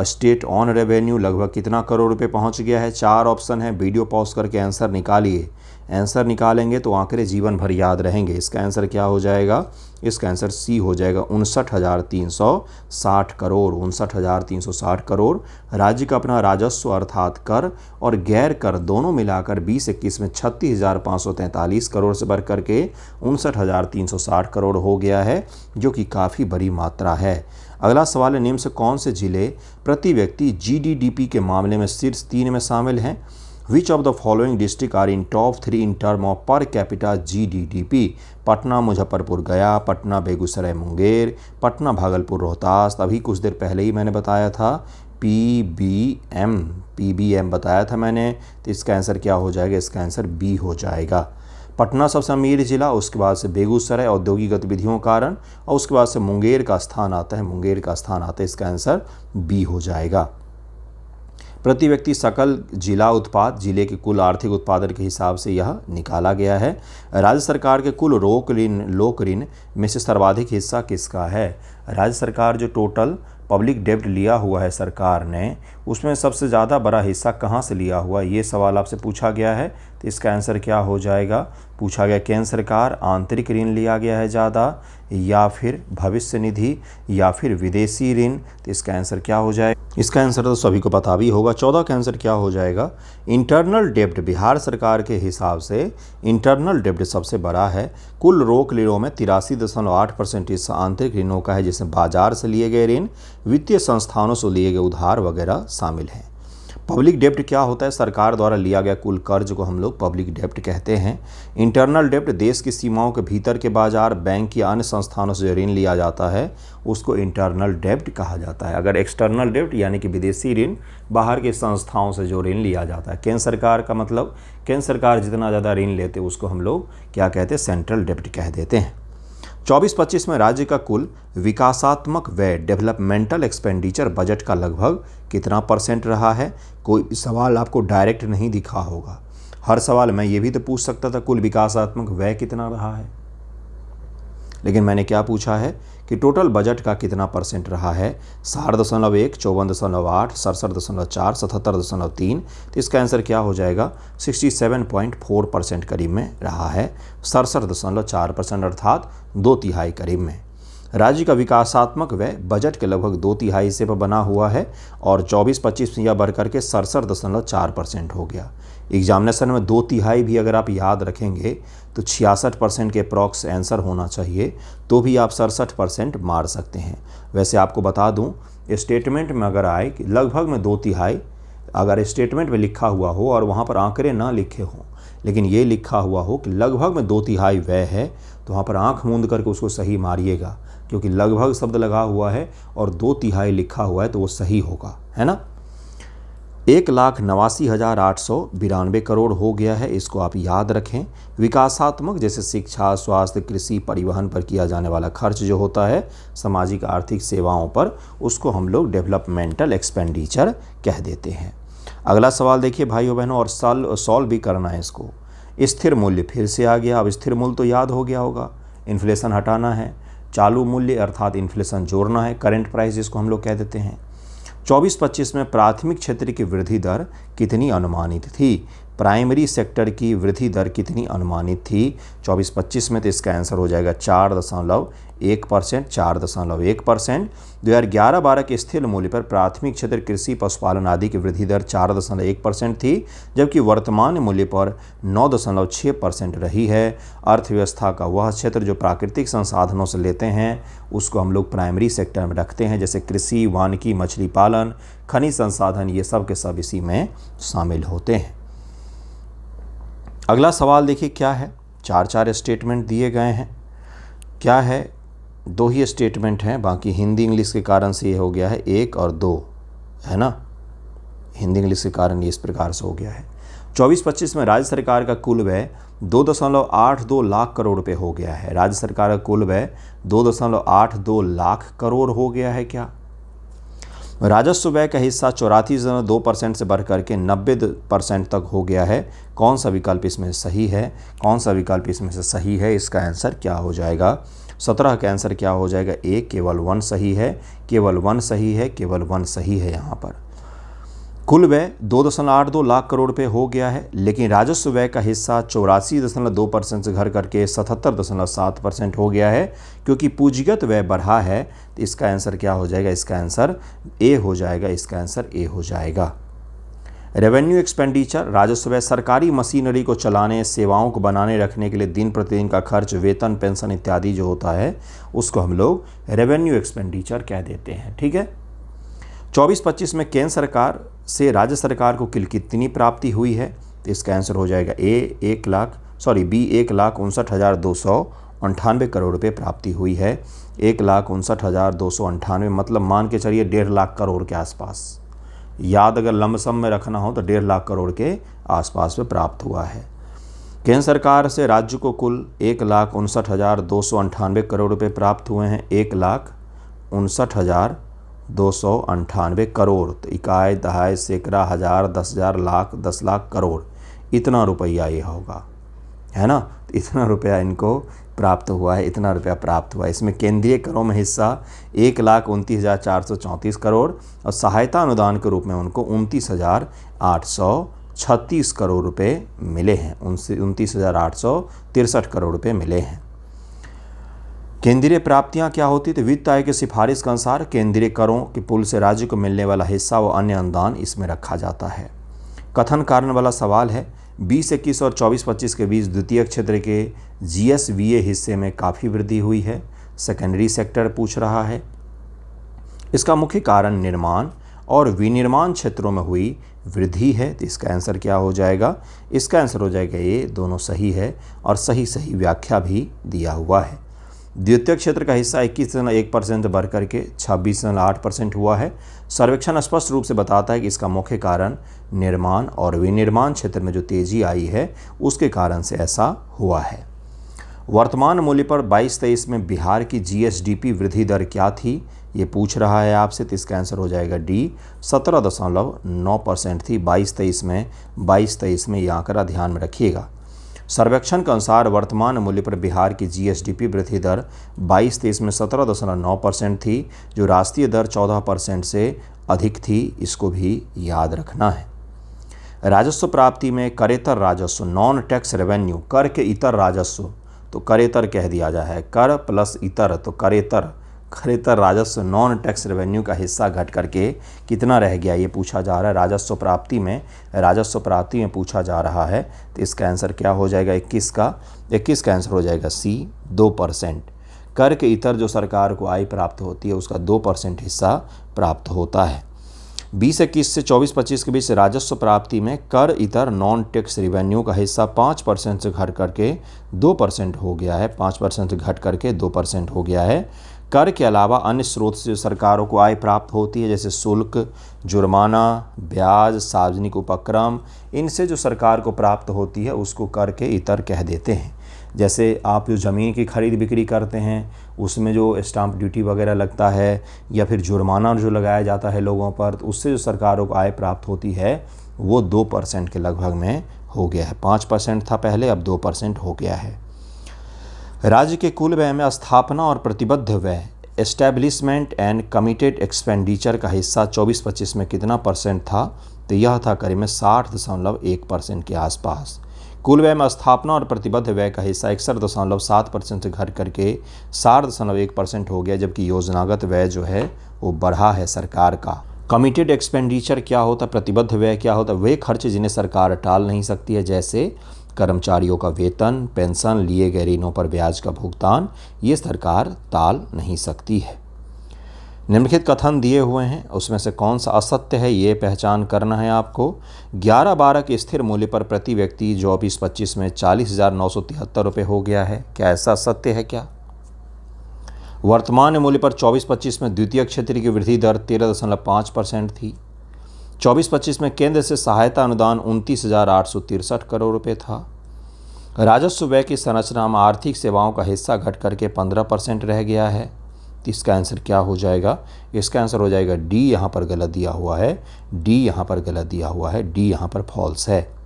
स्टेट ऑन रेवेन्यू लगभग कितना करोड़ रुपए पहुंच गया है? 4 ऑप्शन है, वीडियो पॉज करके आंसर निकालिए। आंसर निकालेंगे तो आंकड़े जीवन भर याद रहेंगे। इसका आंसर क्या हो जाएगा? इसका आंसर सी हो जाएगा, 59,360 करोड़। 59,360 करोड़ राज्य का अपना राजस्व अर्थात कर और गैर कर दोनों मिलाकर 20-21 में 36,543 करोड़ से बढ़ करके 59,360 करोड़ हो गया है, जो कि काफ़ी बड़ी मात्रा है। अगला सवाल है, निम्न से कौन से जिले प्रति व्यक्ति GDP के मामले में शीर्ष 3 में शामिल हैं? Which of the following district are in top 3 in term of per capita GDP? Patna, Muzaffarpur, गया, पटना, बेगूसराय, मुंगेर, पटना, भागलपुर, रोहतास। अभी कुछ देर पहले ही मैंने बताया था PBM बताया था मैंने। तो इसका आंसर क्या हो जाएगा? इसका आंसर बी हो जाएगा। पटना सबसे अमीर जिला, उसके बाद से बेगूसराय औद्योगिक गतिविधियों के कारण, और उसके बाद से मुंगेर का स्थान आता है। मुंगेर का स्थान आता है, इसका आंसर बी हो जाएगा। प्रति व्यक्ति सकल जिला उत्पाद जिले के कुल आर्थिक उत्पादन के हिसाब से यह निकाला गया है। राज्य सरकार के कुल लोक ऋण में से सर्वाधिक हिस्सा किसका है? राज्य सरकार जो टोटल पब्लिक डेब्ट लिया हुआ है सरकार ने, उसमें सबसे ज़्यादा बड़ा हिस्सा कहाँ से लिया हुआ? ये सवाल आपसे पूछा गया है। तो इसका आंसर क्या हो जाएगा? पूछा गया केंद्र सरकार आंतरिक ऋण लिया गया है ज़्यादा, या फिर भविष्य निधि, या फिर विदेशी ऋण। तो इसका आंसर क्या हो जाएगा? इसका आंसर तो सभी को पता भी होगा। 14 का आंसर क्या हो जाएगा? इंटरनल डेब्ट बिहार सरकार के हिसाब से इंटरनल डेब्ट सबसे बड़ा है। कुल रोक ऋणों में 83.8% हिस्सा आंतरिक ऋणों का है, जिसमें बाजार से लिए गए ऋण, वित्तीय संस्थानों से लिए गए उधार वगैरह शामिल हैं। पब्लिक डेब्ट क्या होता है? सरकार द्वारा लिया गया कुल कर्ज को हम लोग पब्लिक डेब्ट कहते हैं। इंटरनल डेब्ट देश की सीमाओं के भीतर के बाजार, बैंक या अन्य संस्थानों से जो ऋण लिया जाता है उसको इंटरनल डेब्ट कहा जाता है। अगर एक्सटर्नल डेब्ट यानी कि विदेशी ऋण, बाहर की संस्थाओं से जो ऋण लिया जाता है। केंद्र सरकार का मतलब केंद्र सरकार जितना ज़्यादा ऋण लेते उसको हम लोग क्या कहते हैं? सेंट्रल डेब्ट कह देते हैं। 24-25 में राज्य का कुल विकासात्मक व्यय डेवलपमेंटल एक्सपेंडिचर बजट का लगभग कितना % रहा है? कोई सवाल आपको डायरेक्ट नहीं दिखा होगा। हर सवाल मैं ये भी तो पूछ सकता था कुल विकासात्मक व्यय कितना रहा है, लेकिन मैंने क्या पूछा है कि टोटल बजट का कितना परसेंट रहा है। 60.1, 54.8, 67.4, 77.3। तो इसका आंसर क्या हो जाएगा, 67.4% करीब में रहा है। 67.4% अर्थात 2/3 करीब में। राज्य का विकासात्मक व्यय बजट के लगभग 2/3 हिस्से पर बना हुआ है और 24-25 में यह बढ़ करके 67.4% हो गया। एग्जामिनेशन में 2/3 भी अगर आप याद रखेंगे तो 66% के अप्रॉक्स आंसर होना चाहिए, तो भी आप 67% मार सकते हैं। वैसे आपको बता दूं, स्टेटमेंट में अगर आए कि लगभग में 2/3, अगर स्टेटमेंट में लिखा हुआ हो और वहाँ पर आंकड़े ना लिखे हों, लेकिन ये लिखा हुआ हो कि लगभग में 2/3 व्यय है, तो वहाँ पर आंख मूंद करके उसको सही मारिएगा, क्योंकि लगभग शब्द लगा हुआ है और 2/3 लिखा हुआ है तो वो सही होगा, है ना। 1,89,892 करोड़ हो गया है, इसको आप याद रखें। विकासात्मक जैसे शिक्षा, स्वास्थ्य, कृषि, परिवहन पर किया जाने वाला खर्च जो होता है सामाजिक आर्थिक सेवाओं पर, उसको हम लोग डेवलपमेंटल एक्सपेंडिचर कह देते हैं। अगला सवाल देखिए भाइयों बहनों, और सॉल्व भी करना है इसको। स्थिर मूल्य फिर से आ गया। अब स्थिर मूल्य तो याद हो गया होगा, इन्फ्लेशन हटाना है। चालू मूल्य अर्थात इन्फ्लेशन जोड़ना है, करेंट प्राइस जिसको हम लोग कह देते हैं। 24-25 में प्राथमिक क्षेत्र की वृद्धि दर कितनी अनुमानित थी। प्राइमरी सेक्टर की वृद्धि दर कितनी अनुमानित थी 24-25 में, तो इसका आंसर हो जाएगा 4.1%, 4.1%। 2011-12 के स्थिर मूल्य पर प्राथमिक क्षेत्र कृषि, पशुपालन आदि की वृद्धि दर 4.1% थी, जबकि वर्तमान मूल्य पर 9.6% रही है। अर्थव्यवस्था का वह क्षेत्र जो प्राकृतिक संसाधनों से लेते हैं उसको हम लोग प्राइमरी सेक्टर में रखते हैं, जैसे कृषि, वानिकी, मछली पालन, खनिज संसाधन, ये सब के सब इसी में शामिल होते हैं। अगला सवाल देखिए क्या है, 4 स्टेटमेंट दिए गए हैं। क्या है, 2 ही स्टेटमेंट हैं, बाकी हिंदी इंग्लिश के कारण से ये हो गया है 1 और 2, है ना। हिंदी इंग्लिश के कारण ये इस प्रकार से हो गया है। 24-25 में राज्य सरकार का कुल व्यय 2.82 लाख करोड़ रुपये हो गया है। राज्य सरकार का कुल व्यय 2.82 लाख करोड़ हो गया है। क्या राजस्व व्यय का हिस्सा 84.2% से बढ़ करके 90% तक हो गया है। कौन सा विकल्प इसमें सही है, कौन सा विकल्प इसमें से सही है, इसका आंसर क्या हो जाएगा। 17 का आंसर क्या हो जाएगा, ए, केवल 1 सही है, केवल 1 सही है, केवल 1 सही है। यहाँ पर कुल व्यय 2.82 लाख करोड़ रुपये हो गया है, लेकिन राजस्व व्यय का हिस्सा 84.2% से घट करके 77.7% हो गया है। क्योंकि पूंजीगत व्यय बढ़ा है तो इसका आंसर क्या हो जाएगा, इसका आंसर ए हो जाएगा, इसका आंसर ए हो जाएगा। रेवेन्यू एक्सपेंडिचर, राजस्व व्यय सरकारी मशीनरी को चलाने, सेवाओं को बनाने रखने के लिए दिन प्रतिदिन का खर्च, वेतन, पेंशन इत्यादि जो होता है उसको हम लोग रेवेन्यू एक्सपेंडिचर कह देते हैं। ठीक है। 24-25 में केंद्र सरकार से राज्य सरकार को कुल कितनी प्राप्ति हुई है, तो इसका आंसर हो जाएगा बी 1,59,298 करोड़ रुपये प्राप्ति हुई है। 1,59,298 मतलब मान के चलिए 1.5 लाख करोड़ के आसपास। याद अगर लमसम में रखना हो तो 1.5 लाख करोड़ के आसपास में प्राप्त हुआ है। केंद्र सरकार से राज्य को कुल 1,59,298 करोड़ रुपये प्राप्त हुए हैं। 1,59,298 करोड़, तो इकाई, दहाई, सैकड़ा, हज़ार, 10,000, लाख, 10 लाख, करोड़, इतना रुपया ये होगा, है ना। तो इतना रुपया इनको प्राप्त हुआ है, इतना रुपया प्राप्त हुआ है। इसमें केंद्रीय करों में हिस्सा 1,29,434 करोड़ और सहायता अनुदान के रूप में उनको 29,836 करोड़ रुपये मिले हैं। 29,863 करोड़ रुपये मिले हैं। केंद्रीय प्राप्तियां क्या होती थी, वित्त आयोग की सिफारिश के अनुसार केंद्रीय करों के पुल से राज्य को मिलने वाला हिस्सा व अन्य अनुदान इसमें रखा जाता है। कथन कारण वाला सवाल है। 20-21 और 24-25 के बीच द्वितीय क्षेत्र के GSVA हिस्से में काफ़ी वृद्धि हुई है। सेकेंडरी सेक्टर पूछ रहा है। इसका मुख्य कारण निर्माण और विनिर्माण क्षेत्रों में हुई वृद्धि है। तो इसका आंसर क्या हो जाएगा, इसका आंसर हो जाएगा ये, दोनों सही है और सही सही व्याख्या भी दिया हुआ है। द्वितीय क्षेत्र का हिस्सा 21.1% बढ़ करके 26.8% हुआ है। सर्वेक्षण स्पष्ट रूप से बताता है कि इसका मुख्य कारण निर्माण और विनिर्माण क्षेत्र में जो तेजी आई है उसके कारण से ऐसा हुआ है। वर्तमान मूल्य पर 22-23 में बिहार की GSDP वृद्धि दर क्या थी, ये पूछ रहा है आपसे। तो इसका आंसर हो जाएगा डी, 17.9% थी 22-23 में। 22-23 में ये आंकड़ा ध्यान में रखिएगा। सर्वेक्षण के अनुसार वर्तमान मूल्य पर बिहार की जीएसडीपी वृद्धि दर 22-23 में 17.9% थी, जो राष्ट्रीय दर 14% से अधिक थी। इसको भी याद रखना है। राजस्व प्राप्ति में करेतर राजस्व, नॉन टैक्स रेवेन्यू, कर के इतर राजस्व, तो करेतर कह दिया जाए है, कर प्लस इतर तो करेतर, करेतर राजस्व नॉन टैक्स रेवेन्यू का हिस्सा घट करके कितना रह गया, ये पूछा जा रहा है। राजस्व प्राप्ति में पूछा जा रहा है, तो इसका आंसर क्या हो जाएगा? 21 का आंसर हो जाएगा सी, 2%। कर के इतर जो सरकार को आय प्राप्त होती है उसका 2% हिस्सा प्राप्त होता है। 2021 से 24-25 के बीच राजस्व प्राप्ति में कर इतर नॉन टैक्स रेवेन्यू का हिस्सा 5% से घट करके 2% हो गया है। 5% से घट करके 2% हो गया है। कर के अलावा अन्य स्रोत से सरकारों को आय प्राप्त होती है, जैसे शुल्क, जुर्माना, ब्याज, सार्वजनिक उपक्रम, इनसे जो सरकार को प्राप्त होती है उसको कर के इतर कह देते हैं। जैसे आप जो ज़मीन की खरीद बिक्री करते हैं उसमें जो स्टाम्प ड्यूटी वगैरह लगता है, या फिर जुर्माना जो लगाया जाता है लोगों पर, तो उससे जो सरकारों को आय प्राप्त होती है वो 2% के लगभग में हो गया है। 5% था पहले, अब 2% हो गया है। राज्य के कुल व्यय में स्थापना और प्रतिबद्ध व्यय, एस्टैब्लिशमेंट एंड कमिटेड एक्सपेंडिचर का हिस्सा 24-25 में कितना परसेंट था? तो यह था करीब में 60.1% के आसपास। कुल व्यय में स्थापना और प्रतिबद्ध व्यय का हिस्सा 61.7% से घट करके 60.1% हो गया, जबकि योजनागत व्यय जो है वो बढ़ा है सरकार का। कमिटेड एक्सपेंडिचर क्या होता, प्रतिबद्ध व्यय क्या होता? वे खर्च जिन्हें सरकार टाल नहीं सकती है, जैसे कर्मचारियों का वेतन, पेंशन, लिए गए ऋणों पर ब्याज का भुगतान, ये सरकार टाल नहीं सकती है। निम्नलिखित कथन दिए हुए हैं, उसमें से कौन सा असत्य है ये पहचान करना है आपको। 11-12 के स्थिर मूल्य पर प्रति व्यक्ति 24-25 में 40,973 रुपये हो गया है। क्या ऐसा सत्य है क्या? वर्तमान मूल्य पर 24-25 में द्वितीय क्षेत्र की वृद्धि दर 13.5% थी। 24-25 में केंद्र से सहायता अनुदान 29,863 करोड़ रुपये था। राजस्व व्यय की संरचना में आर्थिक सेवाओं का हिस्सा घट करके 15% रह गया है। तो इसका आंसर क्या हो जाएगा? इसका आंसर हो जाएगा डी, यहाँ पर गलत दिया हुआ है, डी यहाँ पर गलत दिया हुआ है, डी यहाँ पर फॉल्स है,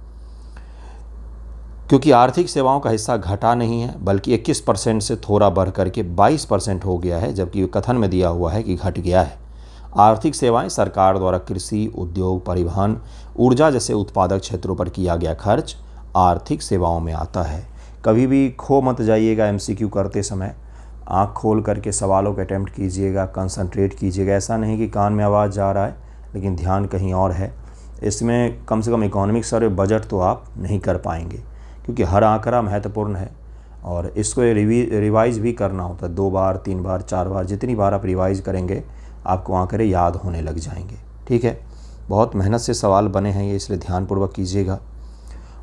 क्योंकि आर्थिक सेवाओं का हिस्सा घटा नहीं है बल्कि 21% से थोड़ा बढ़ करके 22% हो गया है, जबकि कथन में दिया हुआ है कि घट गया है। आर्थिक सेवाएं सरकार द्वारा कृषि, उद्योग, परिवहन, ऊर्जा जैसे उत्पादक क्षेत्रों पर किया गया खर्च आर्थिक सेवाओं में आता है। कभी भी खो मत जाइएगा, एमसीक्यू करते समय आँख खोल करके सवालों को अटेम्प्ट कीजिएगा, कंसंट्रेट कीजिएगा। ऐसा नहीं कि कान में आवाज़ जा रहा है लेकिन ध्यान कहीं और है। इसमें कम से कम इकोनॉमिक्स और बजट तो आप नहीं कर पाएंगे, क्योंकि हर आंकड़ा महत्वपूर्ण है और इसको रिवाइज़ भी करना होता है। 2 बार, 3 बार, 4 बार, जितनी बार आप रिवाइज़ करेंगे आपको आंकड़े याद होने लग जाएंगे। ठीक है, बहुत मेहनत से सवाल बने हैं ये, इसलिए ध्यानपूर्वक कीजिएगा।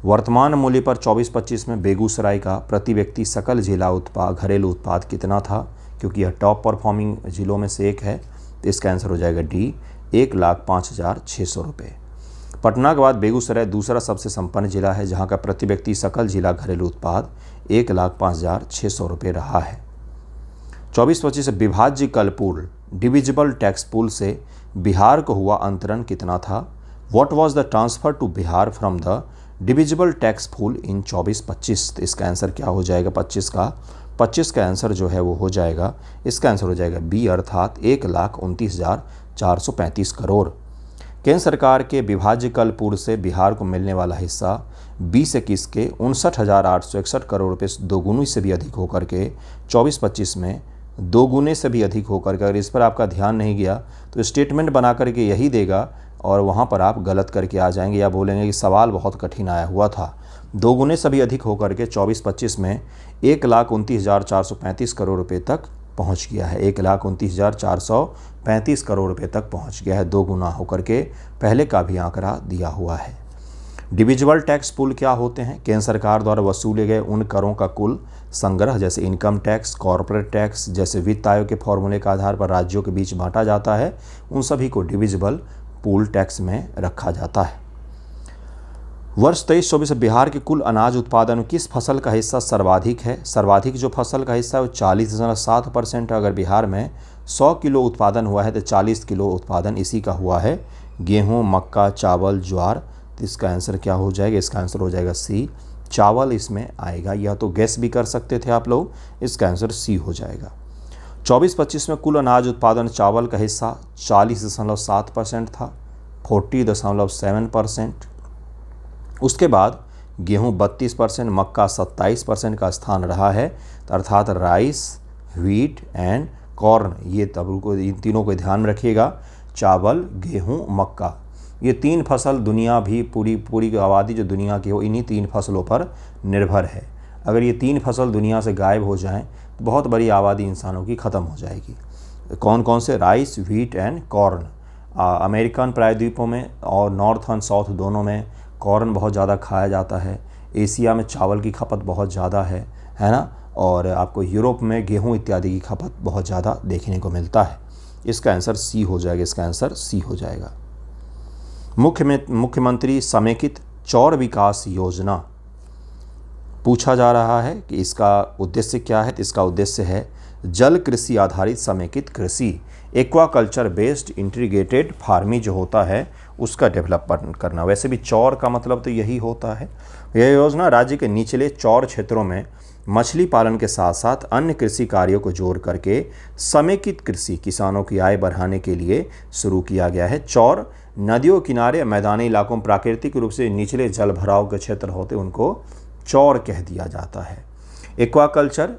वर्तमान मूल्य पर 24-25 में बेगूसराय का प्रति व्यक्ति सकल जिला घरेलू उत्पाद कितना था? क्योंकि यह टॉप परफॉर्मिंग जिलों में से एक है, तो इसका आंसर हो जाएगा डी, 1,05,600 रुपये। पटना के बाद बेगूसराय दूसरा सबसे संपन्न जिला है, जहाँ का प्रति व्यक्ति सकल जिला घरेलू उत्पाद 1,05,600 रुपये रहा है। 24-25 विभाज्य कल पूल, डिविजिबल टैक्स पूल से बिहार को हुआ अंतरण कितना था? What was the transfer to Bihar from the divisible tax pool in 24-25? तो इसका आंसर क्या हो जाएगा? 25 का आंसर जो है वो हो जाएगा, इसका आंसर हो जाएगा बी, अर्थात 1,29,435 करोड़। केंद्र सरकार के विभाज्य कल पूल से बिहार को मिलने वाला हिस्सा 20-21 के 59,861 करोड़ रुपये दोगुनी से भी अधिक होकर के 24-25 में दोगुने से भी अधिक होकर के, अगर इस पर आपका ध्यान नहीं गया तो स्टेटमेंट बना करके यही देगा और वहाँ पर आप गलत करके आ जाएंगे या बोलेंगे कि सवाल बहुत कठिन आया हुआ था। दोगुने से भी अधिक होकर के 24-25 में 1,29,435 करोड़ रुपये तक पहुँच गया है। 1,29,435 करोड़ रुपये तक पहुँच गया है, 2 गुना होकर के पहले का भी आंकड़ा दिया हुआ है। डिविजिबल टैक्स पूल क्या होते हैं? केंद्र सरकार द्वारा वसूले गए उन करों का कुल संग्रह, जैसे इनकम टैक्स, कॉर्पोरेट टैक्स, जैसे वित्त आयोग के फॉर्मूले के आधार पर राज्यों के बीच बांटा जाता है, उन सभी को डिविजिबल पूल टैक्स में रखा जाता है। वर्ष 23-24 बिहार के कुल अनाज उत्पादन में किस फसल का हिस्सा सर्वाधिक है? सर्वाधिक जो फसल का हिस्सा है वो 40.7% है। अगर बिहार में 100 किलो उत्पादन हुआ है तो 40 किलो उत्पादन इसी का हुआ है, गेहूँ, मक्का, चावल, ज्वार। तो इसका आंसर क्या हो जाएगा? इसका आंसर हो जाएगा सी, चावल इसमें आएगा, यह तो गैस भी कर सकते थे आप लोग। इसका आंसर सी हो जाएगा। 24-25 में कुल अनाज उत्पादन चावल का हिस्सा 40.7% था, 40.7%। उसके बाद गेहूं 32%, मक्का 27% का स्थान रहा है, अर्थात राइस, व्हीट एंड कॉर्न, ये तब को इन तीनों को ध्यान में रखिएगा। चावल, गेहूं, मक्का, ये 3 फसल दुनिया भी पूरी आबादी जो दुनिया की हो इन्हीं 3 फसलों पर निर्भर है। अगर ये 3 फसल दुनिया से गायब हो जाएं तो बहुत बड़ी आबादी इंसानों की ख़त्म हो जाएगी। कौन कौन से? Rice, wheat and corn. American प्रायद्वीपों में और नॉर्थ एंड साउथ दोनों में कॉर्न बहुत ज़्यादा खाया जाता है। एशिया में चावल की खपत बहुत ज़्यादा है ना। और आपको यूरोप में गेहूं इत्यादि की खपत बहुत ज़्यादा देखने को मिलता है। इसका आंसर सी हो जाएगा। इसका आंसर सी हो जाएगा। मुख्यमंत्री समेकित चौर विकास योजना पूछा जा रहा है कि इसका उद्देश्य क्या है। तो इसका उद्देश्य है जल कृषि आधारित समेकित कृषि, एक्वाकल्चर बेस्ड इंटीग्रेटेड फार्मिंग जो होता है उसका डेवलपमेंट करना। वैसे भी चौर का मतलब तो यही होता है। यह योजना राज्य के निचले चौर क्षेत्रों में मछली पालन के साथ साथ अन्य कृषि कार्यों को जोड़ करके समेकित कृषि, किसानों की आय बढ़ाने के लिए शुरू किया गया है। चौर नदियों किनारे, मैदानी इलाकों में प्राकृतिक रूप से निचले जल भराव के क्षेत्र होते उनको चौर कह दिया जाता है। एक्वाकल्चर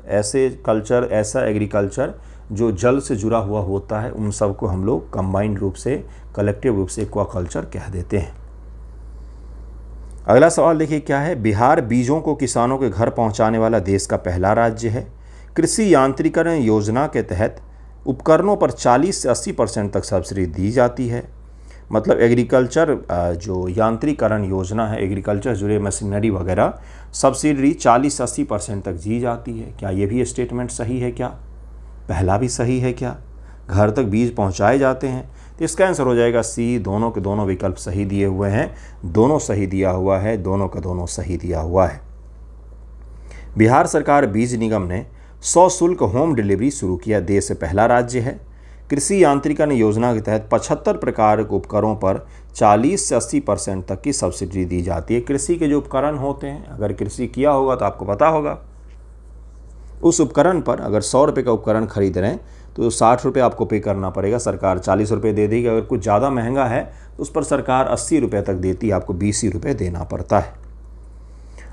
ऐसा एग्रीकल्चर जो जल से जुड़ा हुआ होता है, उन सब को हम लोग कंबाइंड रूप से, कलेक्टिव रूप से एक्वाकल्चर कह देते हैं। अगला सवाल देखिए क्या है। बिहार बीजों को किसानों के घर पहुंचाने वाला देश का पहला राज्य है। कृषि यांत्रिकरण योजना के तहत उपकरणों पर 40 से 80% तक सब्सिडी दी जाती है। मतलब एग्रीकल्चर जो यांत्रिकरण योजना है, एग्रीकल्चर जुड़े मशीनरी वगैरह, सब्सिडी 40-80% तक दी जाती है। क्या ये भी स्टेटमेंट सही है? क्या पहला भी सही है? क्या घर तक बीज पहुंचाए जाते हैं? तो इसका आंसर हो जाएगा सी। दोनों के दोनों विकल्प सही दिए हुए हैं। दोनों सही दिया हुआ है। दोनों का दोनों सही दिया हुआ है। बिहार सरकार बीज निगम ने सशुल्क होम डिलीवरी शुरू किया। देश से पहला राज्य है। कृषि यांत्रिकरण योजना के तहत 75 प्रकार के उपकरणों पर 40 से 80% तक की सब्सिडी दी जाती है। कृषि के जो उपकरण होते हैं, अगर कृषि किया होगा तो आपको पता होगा, उस उपकरण पर अगर 100 रुपये का उपकरण खरीद रहे हैं तो 60 रुपये आपको पे करना पड़ेगा। सरकार 40 रुपये दे देगी। अगर कुछ ज़्यादा महंगा है तो उस पर सरकार 80 रुपये तक देती है, आपको 20 रुपये देना पड़ता है।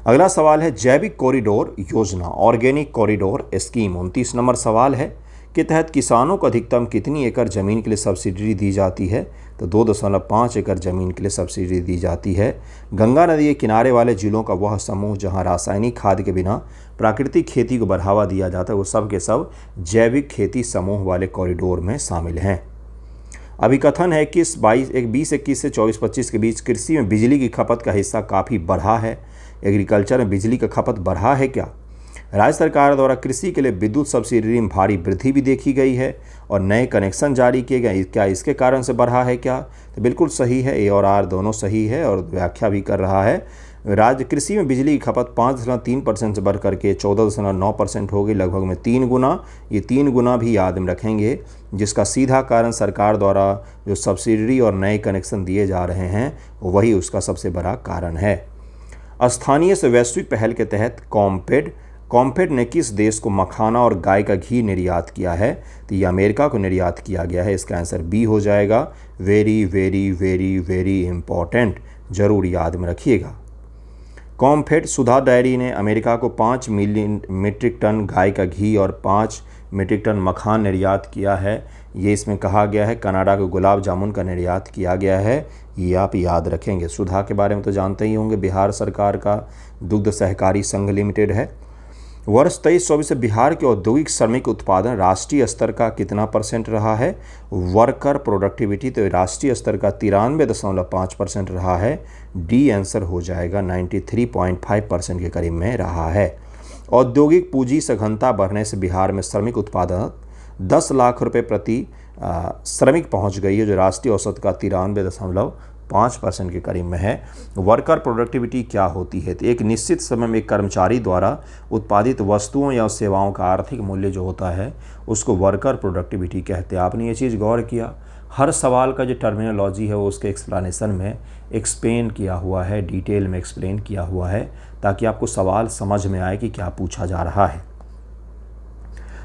अगला सवाल है जैविक कॉरिडोर योजना, ऑर्गेनिक कॉरिडोर स्कीम, 29 नंबर सवाल है, के तहत किसानों को अधिकतम कितनी एकड़ ज़मीन के लिए सब्सिडी दी जाती है? तो 2.5 एकड़ ज़मीन के लिए सब्सिडी दी जाती है। गंगा नदी के किनारे वाले जिलों का वह समूह जहां रासायनिक खाद के बिना प्राकृतिक खेती को बढ़ावा दिया जाता है, वो सब के सब जैविक खेती समूह वाले कॉरिडोर में शामिल हैं। अभिकथन है कि 2021 से 24-25 के बीच कृषि में बिजली की खपत का हिस्सा काफ़ी बढ़ा है। एग्रीकल्चर में बिजली का खपत बढ़ा है क्या? राज्य सरकार द्वारा कृषि के लिए विद्युत सब्सिडी में भारी वृद्धि भी देखी गई है और नए कनेक्शन जारी किए गए। क्या इसके कारण से बढ़ा है क्या? तो बिल्कुल सही है। ए और आर दोनों सही है और व्याख्या भी कर रहा है। राज्य कृषि में बिजली की खपत 5.3% से बढ़ करके 14.9% हो गई, लगभग में 3 गुना। ये 3 गुना भी याद में रखेंगे, जिसका सीधा कारण सरकार द्वारा जो सब्सिडी और नए कनेक्शन दिए जा रहे हैं वही उसका सबसे बड़ा कारण है। स्थानीय से वैश्विक पहल के तहत कॉम्पेड ने किस देश को मखाना और गाय का घी निर्यात किया है? तो ये अमेरिका को निर्यात किया गया है। इसका आंसर बी हो जाएगा। Very very very very important, जरूर याद में रखिएगा। कॉम्फेड सुधा डेयरी ने अमेरिका को 5 मिलियन मीट्रिक टन गाय का घी और 5 मीट्रिक टन मखान निर्यात किया है। ये इसमें कहा गया है। कनाडा को गुलाब जामुन का निर्यात किया गया है। ये आप याद रखेंगे। सुधा के बारे में तो जानते ही होंगे, बिहार सरकार का दुग्ध सहकारी संघ लिमिटेड है। वर्ष 23-24 से बिहार के औद्योगिक श्रमिक उत्पादन राष्ट्रीय स्तर का कितना % रहा है? वर्कर प्रोडक्टिविटी तो राष्ट्रीय स्तर का 93.5% रहा है। डी आंसर हो जाएगा। 93.5% के करीब में रहा है। औद्योगिक पूंजी सघनता बढ़ने से बिहार में श्रमिक उत्पादन 10 लाख रुपये प्रति श्रमिक पहुंच गई है, जो राष्ट्रीय औसत का 93.5% के करीब में है। वर्कर प्रोडक्टिविटी क्या होती है? तो एक निश्चित समय में एक कर्मचारी द्वारा उत्पादित वस्तुओं या सेवाओं का आर्थिक मूल्य जो होता है उसको वर्कर प्रोडक्टिविटी कहते हैं। आपने ये चीज़ गौर किया, हर सवाल का जो टर्मिनोलॉजी है वो उसके एक्सप्लेनेशन में एक्सप्लेन किया हुआ है, डिटेल में एक्सप्लेन किया हुआ है, ताकि आपको सवाल समझ में आए कि क्या पूछा जा रहा है।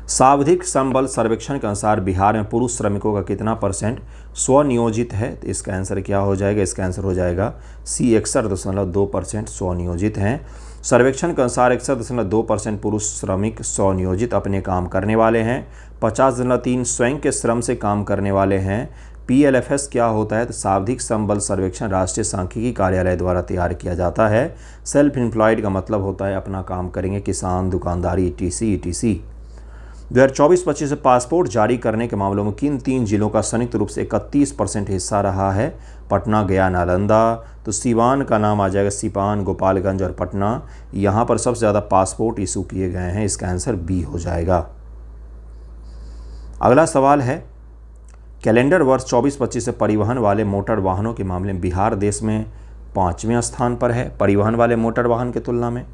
सावधिक श्रम सर्वेक्षण के अनुसार बिहार में पुरुष श्रमिकों का कितना परसेंट स्वनियोजित है? तो इसका आंसर क्या हो जाएगा? इसका आंसर हो जाएगा सी, 61.2% स्वनियोजित हैं। सर्वेक्षण के अनुसार 61.2% पुरुष श्रमिक स्वनियोजित अपने काम करने वाले हैं। 50.3 स्वयं के श्रम से काम करने वाले हैं। PLFS क्या होता है? तो सावधिक श्रम बल सर्वेक्षण राष्ट्रीय सांख्यिकी कार्यालय द्वारा तैयार किया जाता है। सेल्फ एम्प्लॉयड का मतलब होता है अपना काम करेंगे, किसान, दुकानदारी, ETC। 2024-25 से पासपोर्ट जारी करने के मामलों में किन 3 जिलों का संयुक्त रूप से 31% हिस्सा रहा है? पटना, गया, नालंदा। तो सीवान का नाम आ जाएगा, सीपान, गोपालगंज और पटना। यहाँ पर सबसे ज़्यादा पासपोर्ट इशू किए गए हैं। इसका आंसर बी हो जाएगा। अगला सवाल है, कैलेंडर वर्ष 24-25 से परिवहन वाले मोटर वाहनों के मामले में बिहार देश में 5वें स्थान पर है। परिवहन वाले मोटर वाहन की तुलना में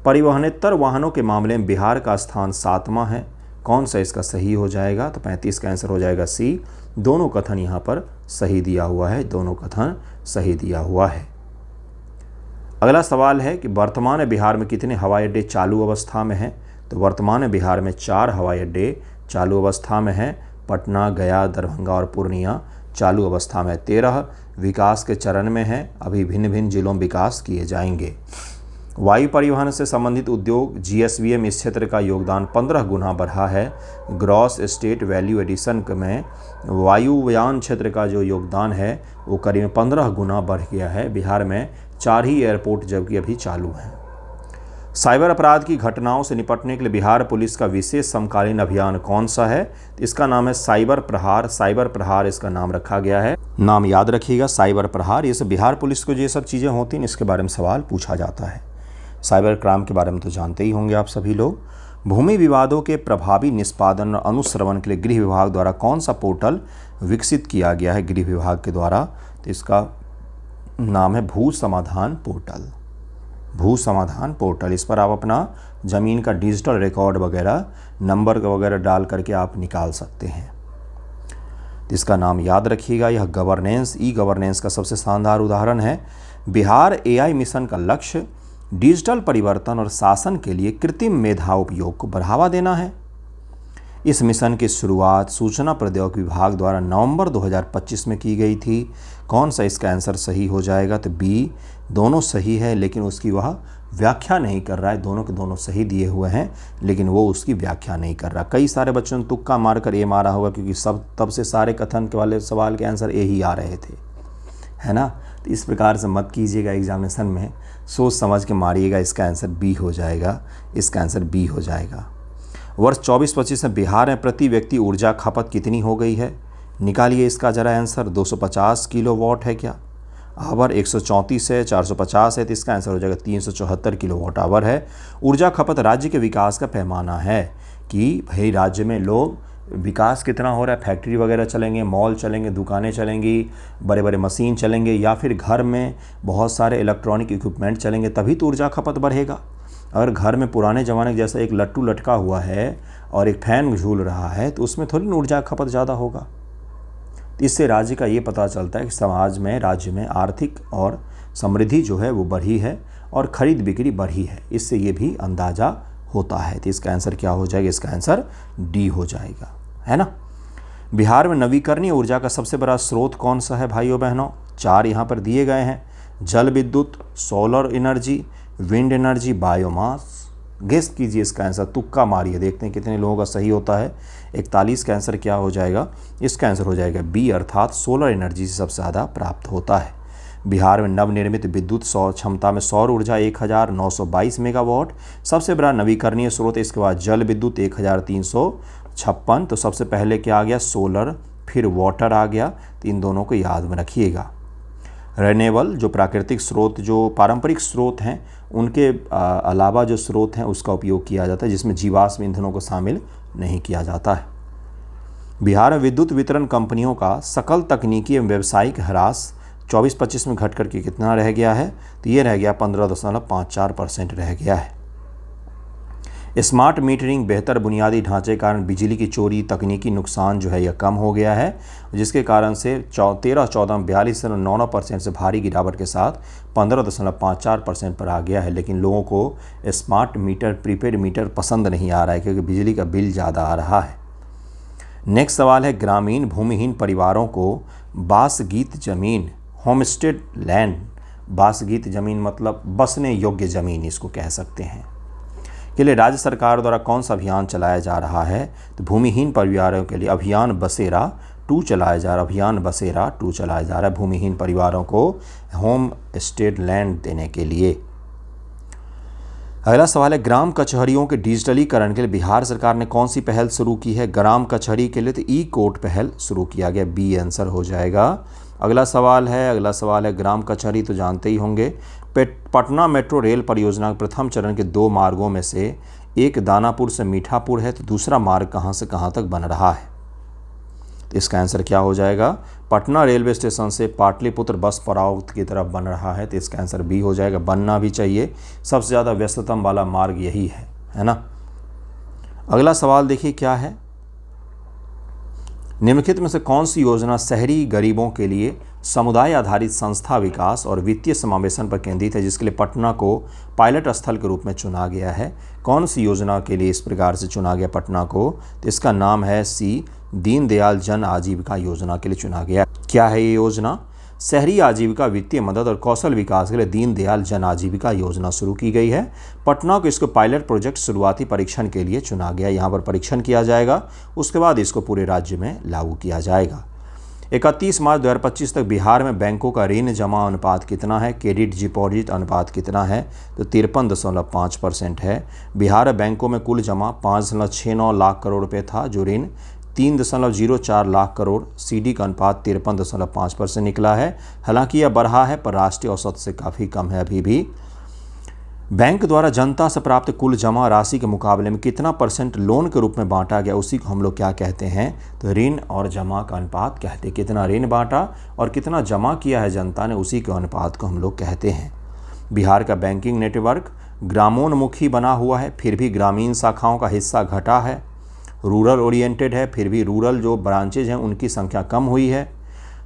परिवहनेतर वाहनों के मामले में बिहार का स्थान 7वां है। कौन सा इसका सही हो जाएगा? तो 35 का आंसर हो जाएगा सी। दोनों कथन यहाँ पर सही दिया हुआ है, दोनों कथन सही दिया हुआ है। अगला सवाल है कि वर्तमान में बिहार में कितने हवाई अड्डे चालू अवस्था में हैं? तो वर्तमान में बिहार में 4 हवाई अड्डे चालू अवस्था में हैं। पटना, गया, दरभंगा और पूर्णिया चालू अवस्था में। 13 विकास के चरण में हैं। अभी भिन्न भिन्न जिलों में विकास किए जाएंगे। वायु परिवहन से संबंधित उद्योग GSVM इस क्षेत्र का योगदान 15 गुना बढ़ा है। ग्रॉस स्टेट वैल्यू एडिशन में वायुयान क्षेत्र का जो योगदान है वो करीब 15 गुना बढ़ गया है। बिहार में 4 ही एयरपोर्ट जबकि अभी चालू हैं। साइबर अपराध की घटनाओं से निपटने के लिए बिहार पुलिस का विशेष समकालीन अभियान कौन सा है? इसका नाम है साइबर प्रहार। साइबर प्रहार इसका नाम रखा गया है। नाम याद रखिएगा, साइबर प्रहार। ये सब बिहार पुलिस को जो ये सब चीज़ें होती हैं इसके बारे में सवाल पूछा जाता है। साइबर क्राइम के बारे में तो जानते ही होंगे आप सभी लोग। भूमि विवादों के प्रभावी निष्पादन और अनुश्रवण के लिए गृह विभाग द्वारा कौन सा पोर्टल विकसित किया गया है? गृह विभाग के द्वारा, तो इसका नाम है भू समाधान पोर्टल। भू समाधान पोर्टल, इस पर आप अपना ज़मीन का डिजिटल रिकॉर्ड वगैरह, नंबर वगैरह डाल करके आप निकाल सकते हैं। तो इसका नाम याद रखिएगा। यह गवर्नेंस, ई गवर्नेंस का सबसे शानदार उदाहरण है। बिहार AI मिशन का लक्ष्य डिजिटल परिवर्तन और शासन के लिए कृत्रिम मेधा उपयोग को बढ़ावा देना है। इस मिशन की शुरुआत सूचना प्रौद्योगिकी विभाग द्वारा नवंबर 2025 में की गई थी। कौन सा इसका आंसर सही हो जाएगा? तो बी। दोनों सही है लेकिन उसकी वह व्याख्या नहीं कर रहा है। दोनों के दोनों सही दिए हुए हैं लेकिन वो उसकी व्याख्या नहीं कर रहा। कई सारे बच्चों ने तुक्का मारकर ए मारा होगा क्योंकि सब तब से सारे कथन के वाले सवाल के आंसर ए ही आ रहे थे, है ना। तो इस प्रकार से मत कीजिएगा एग्जामिनेशन में, सोच समझ के मारिएगा। इसका आंसर बी हो जाएगा। इसका आंसर बी हो जाएगा। वर्ष 24-25 में बिहार में प्रति व्यक्ति ऊर्जा खपत कितनी हो गई है? निकालिए इसका जरा आंसर। 250 किलोवाट है क्या? आवर 134 है, 450 है, तो इसका आंसर हो जाएगा 374 किलोवाट आवर है। ऊर्जा खपत राज्य के विकास का पैमाना है कि भाई राज्य में लोग विकास कितना हो रहा है। फैक्ट्री वगैरह चलेंगे, मॉल चलेंगे, दुकानें चलेंगी, बड़े बड़े मशीन चलेंगे, या फिर घर में बहुत सारे इलेक्ट्रॉनिक इक्विपमेंट चलेंगे, तभी तो ऊर्जा खपत बढ़ेगा। अगर घर में पुराने ज़माने के जैसा एक लट्टू लटका हुआ है और एक फैन झूल रहा है तो उसमें थोड़ी ऊर्जा खपत ज़्यादा होगा। तो इससे राज्य का ये पता चलता है कि समाज में, राज्य में आर्थिक और समृद्धि जो है वो बढ़ी है और ख़रीद बिक्री बढ़ी है। इससे ये भी अंदाज़ा होता है। तो इसका आंसर क्या हो जाएगा? इसका आंसर डी हो जाएगा, है ना। बिहार में नवीकरणीय ऊर्जा का सबसे बड़ा स्रोत कौन सा है भाइयों बहनों? 4 यहाँ पर दिए गए हैं। जल विद्युत, solar energy, wind energy, biomass. Guess कीजिए इसका आंसर, तुक्का मारिए, देखते हैं कितने लोगों का सही होता है। 41 का आंसर क्या हो जाएगा? इसका आंसर हो जाएगा बी, अर्थात सोलर एनर्जी से सबसे ज़्यादा प्राप्त होता है। बिहार में नवनिर्मित विद्युत सौर क्षमता में सौर ऊर्जा 1922 मेगावाट सबसे बड़ा नवीकरणीय स्रोत। इसके बाद जल विद्युत 1356। तो सबसे पहले क्या आ गया? सोलर, फिर वाटर आ गया। तो इन दोनों को याद में रखिएगा। रिन्यूएबल जो प्राकृतिक स्रोत, जो पारंपरिक स्रोत हैं, उनके अलावा जो स्रोत हैं उसका उपयोग किया जाता है जिसमें जीवाश्म ईंधनों को शामिल नहीं किया जाता है। बिहार में विद्युत वितरण कंपनियों का सकल तकनीकी एवं व्यावसायिक ह्रास 24-25 में घट करके कितना रह गया है? तो ये रह गया 15.54% रह गया है। स्मार्ट मीटरिंग, बेहतर बुनियादी ढांचे के कारण बिजली की चोरी, तकनीकी नुकसान जो है यह कम हो गया है, जिसके कारण से 13-14 में 42.99% से भारी गिरावट के साथ 15.54% पर आ गया है। लेकिन लोगों को स्मार्ट मीटर, प्रीपेड मीटर पसंद नहीं आ रहा है क्योंकि बिजली का बिल ज़्यादा आ रहा है। नेक्स्ट सवाल है, ग्रामीण भूमिहीन परिवारों को बासगीत ज़मीन, होमस्टेड लैंड, बासगीत ज़मीन मतलब बसने योग्य ज़मीन इसको कह सकते हैं, के लिए राज्य सरकार द्वारा कौन सा अभियान चलाया जा रहा है? तो भूमिहीन परिवारों के लिए अभियान बसेरा 2 चलाया जा रहा है। अभियान बसेरा 2 चलाया जा रहा है भूमिहीन परिवारों को होम स्टेड लैंड देने के लिए। अगला सवाल है, ग्राम कचहरियों के डिजिटलीकरण के लिए बिहार सरकार ने कौन सी पहल शुरू की है? ग्राम कचहरी के लिए तो ई कोर्ट पहल शुरू किया गया, बी आंसर हो जाएगा। अगला सवाल है ग्राम कचहरी तो जानते ही होंगे। पटना मेट्रो रेल परियोजना के प्रथम चरण के 2 मार्गों में से एक दानापुर से मीठापुर है, तो दूसरा मार्ग कहां से कहां तक बन रहा है? तो इसका आंसर क्या हो जाएगा? पटना रेलवे स्टेशन से पाटलिपुत्र बस पड़ाव की तरफ बन रहा है, तो इसका आंसर बी हो जाएगा। बनना भी चाहिए, सबसे ज़्यादा व्यस्ततम वाला मार्ग यही है ना। अगला सवाल देखिए क्या है, निम्नलिखित में से कौन सी योजना शहरी गरीबों के लिए समुदाय आधारित संस्था विकास और वित्तीय समावेशन पर केंद्रित है, जिसके लिए पटना को पायलट स्थल के रूप में चुना गया है? कौन सी योजना के लिए इस प्रकार से चुना गया पटना को? तो इसका नाम है सी, दीनदयाल जन आजीविका योजना के लिए चुना गया। क्या है ये योजना? शहरी आजीविका, वित्तीय मदद और कौशल विकास के लिए दीनदयाल जन आजीविका योजना शुरू की गई है। पटना को इसको पायलट प्रोजेक्ट शुरुआती परीक्षण के लिए चुना गया। यहाँ पर परीक्षण किया जाएगा, उसके बाद इसको पूरे राज्य में लागू किया जाएगा। 31 मार्च 2025 तक बिहार में बैंकों का ऋण जमा अनुपात कितना है? क्रेडिट डिपॉजिट अनुपात कितना है? तो 53.5% है। बिहार बैंकों में कुल जमा 5.69 लाख करोड़ रुपये था, जो ऋण 3.04 लाख करोड़, सीडी का अनुपात 53.5% निकला है। हालांकि यह बढ़ा है पर राष्ट्रीय औसत से काफ़ी कम है अभी भी। बैंक द्वारा जनता से प्राप्त कुल जमा राशि के मुकाबले में कितना % लोन के रूप में बांटा गया, उसी को हम लोग क्या कहते हैं? तो ऋण और जमा का अनुपात कहते हैं। कितना ऋण बांटा और कितना जमा किया है जनता ने, उसी के अनुपात को हम लोग कहते हैं। बिहार का बैंकिंग नेटवर्क ग्रामोन्मुखी बना हुआ है, फिर भी ग्रामीण शाखाओं का हिस्सा घटा है। रूरल ओरिएंटेड है, फिर भी रूरल जो ब्रांचेज हैं उनकी संख्या कम हुई है।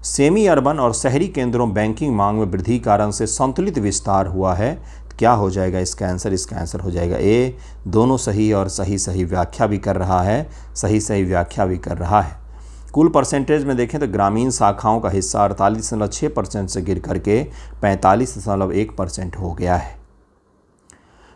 सेमी अर्बन और शहरी केंद्रों बैंकिंग मांग में वृद्धि कारण से संतुलित विस्तार हुआ है। क्या हो जाएगा इसका आंसर? इसका आंसर हो जाएगा ए, दोनों सही और सही व्याख्या भी कर रहा है, सही व्याख्या भी कर रहा है। कुल परसेंटेज में देखें तो ग्रामीण शाखाओं का हिस्सा 48.6% से गिर करके 45.1% हो गया है।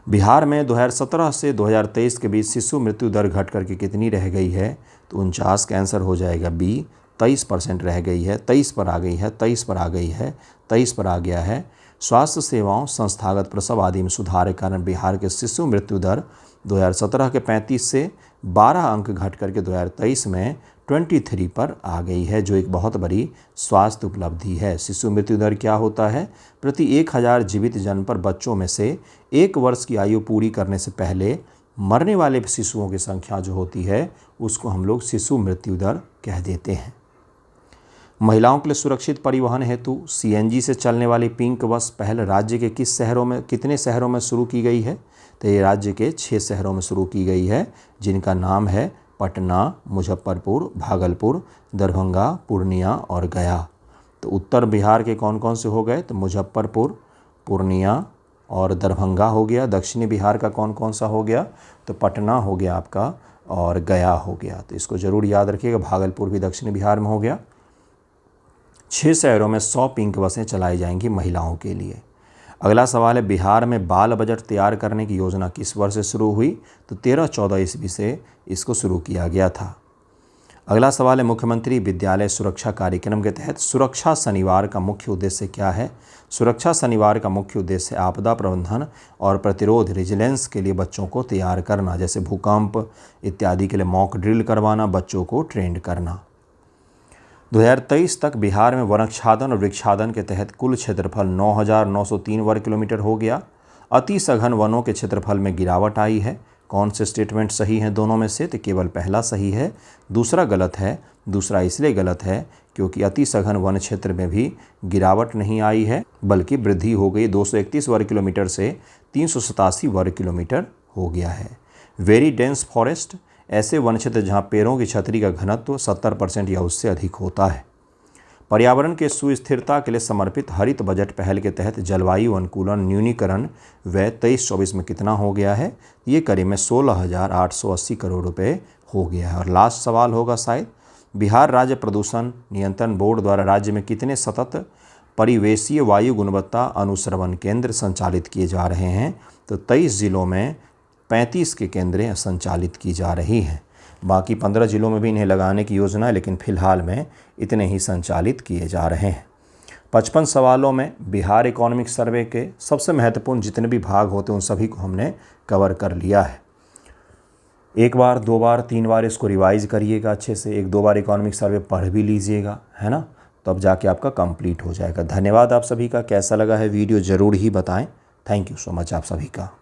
बिहार में 2017 से 2023 के बीच शिशु मृत्यु दर घट करके कितनी रह गई है? तो 49 का आंसर हो जाएगा बी, 23% रह गई है, 23 पर आ गई है, 23 पर आ गई है, 23 पर आ गया है। स्वास्थ्य सेवाओं, संस्थागत प्रसव आदि में सुधार के कारण बिहार के शिशु मृत्यु दर 2017 के 35 से 12 अंक घट करके 2023 में 23 पर आ गई है, जो एक बहुत बड़ी स्वास्थ्य उपलब्धि है। शिशु मृत्यु दर क्या होता है? प्रति 1000 जीवित जन्म पर बच्चों में से 1 वर्ष की आयु पूरी करने से पहले मरने वाले शिशुओं की संख्या जो होती है उसको हम लोग शिशु मृत्यु दर कह देते हैं। महिलाओं के लिए सुरक्षित परिवहन हेतु सीएनजी से चलने वाली पिंक बस पहले राज्य के कितने शहरों में शुरू की गई है? तो ये राज्य के 6 शहरों में शुरू की गई है, जिनका नाम है पटना, मुजफ्फरपुर, भागलपुर, दरभंगा, पूर्णिया और गया। तो उत्तर बिहार के कौन कौन से हो गए? तो मुजफ्फरपुर, पूर्णिया और दरभंगा हो गया। दक्षिणी बिहार का कौन कौन सा हो गया? तो पटना हो गया आपका और गया हो गया। तो इसको ज़रूर याद रखिएगा, भागलपुर भी दक्षिणी बिहार में हो गया। 6 शहरों में 100 पिंक बसें चलाई जाएंगी महिलाओं के लिए। अगला सवाल है, बिहार में बाल बजट तैयार करने की योजना किस वर्ष से शुरू हुई? तो 13-14 ईस्वी से इसको शुरू किया गया था। अगला सवाल है, मुख्यमंत्री विद्यालय सुरक्षा कार्यक्रम के तहत सुरक्षा शनिवार का मुख्य उद्देश्य क्या है? सुरक्षा शनिवार का मुख्य उद्देश्य आपदा प्रबंधन और प्रतिरोध रेजिलेंस के लिए बच्चों को तैयार करना, जैसे भूकंप इत्यादि के लिए मॉक ड्रिल करवाना, बच्चों को ट्रेंड करना। 2023 तक बिहार में वनाच्छादन और वृक्षादन के तहत कुल क्षेत्रफल 9,903 वर्ग किलोमीटर हो गया। अति सघन वनों के क्षेत्रफल में गिरावट आई है। कौन से स्टेटमेंट सही हैं दोनों में से? तो केवल पहला सही है, दूसरा गलत है। दूसरा इसलिए गलत है क्योंकि अति सघन वन क्षेत्र में भी गिरावट नहीं आई है, बल्कि वृद्धि हो गई। 231 वर्ग किलोमीटर से 387 वर्ग किलोमीटर हो गया है। वेरी डेंस फॉरेस्ट, ऐसे वन क्षेत्र जहाँ पेड़ों की छतरी का घनत्व 70% या उससे अधिक होता है। पर्यावरण के सुस्थिरता के लिए समर्पित हरित बजट पहल के तहत जलवायु अनुकूलन न्यूनीकरण व्यय 23-24 में कितना हो गया है? ये करीब में 16,880 करोड़ रुपए हो गया है। और लास्ट सवाल होगा शायद, बिहार राज्य प्रदूषण नियंत्रण बोर्ड द्वारा राज्य में कितने सतत परिवेशीय वायु गुणवत्ता अनुश्रवण केंद्र संचालित किए जा रहे हैं? तो 23 जिलों में 35 के केंद्रें संचालित की जा रही हैं। बाकी 15 जिलों में भी इन्हें लगाने की योजना है, लेकिन फिलहाल में इतने ही संचालित किए जा रहे हैं। 55 सवालों में बिहार इकोनॉमिक सर्वे के सबसे महत्वपूर्ण जितने भी भाग होते हैं उन सभी को हमने कवर कर लिया है। एक बार, दो बार, तीन बार इसको रिवाइज करिएगा अच्छे से, एक दो बार इकोनॉमिक सर्वे पढ़ भी लीजिएगा, है ना, तब जाके आपका कंप्लीट हो जाएगा। धन्यवाद आप सभी का। कैसा लगा है वीडियो ज़रूर ही बताएं। थैंक यू सो मच आप सभी का।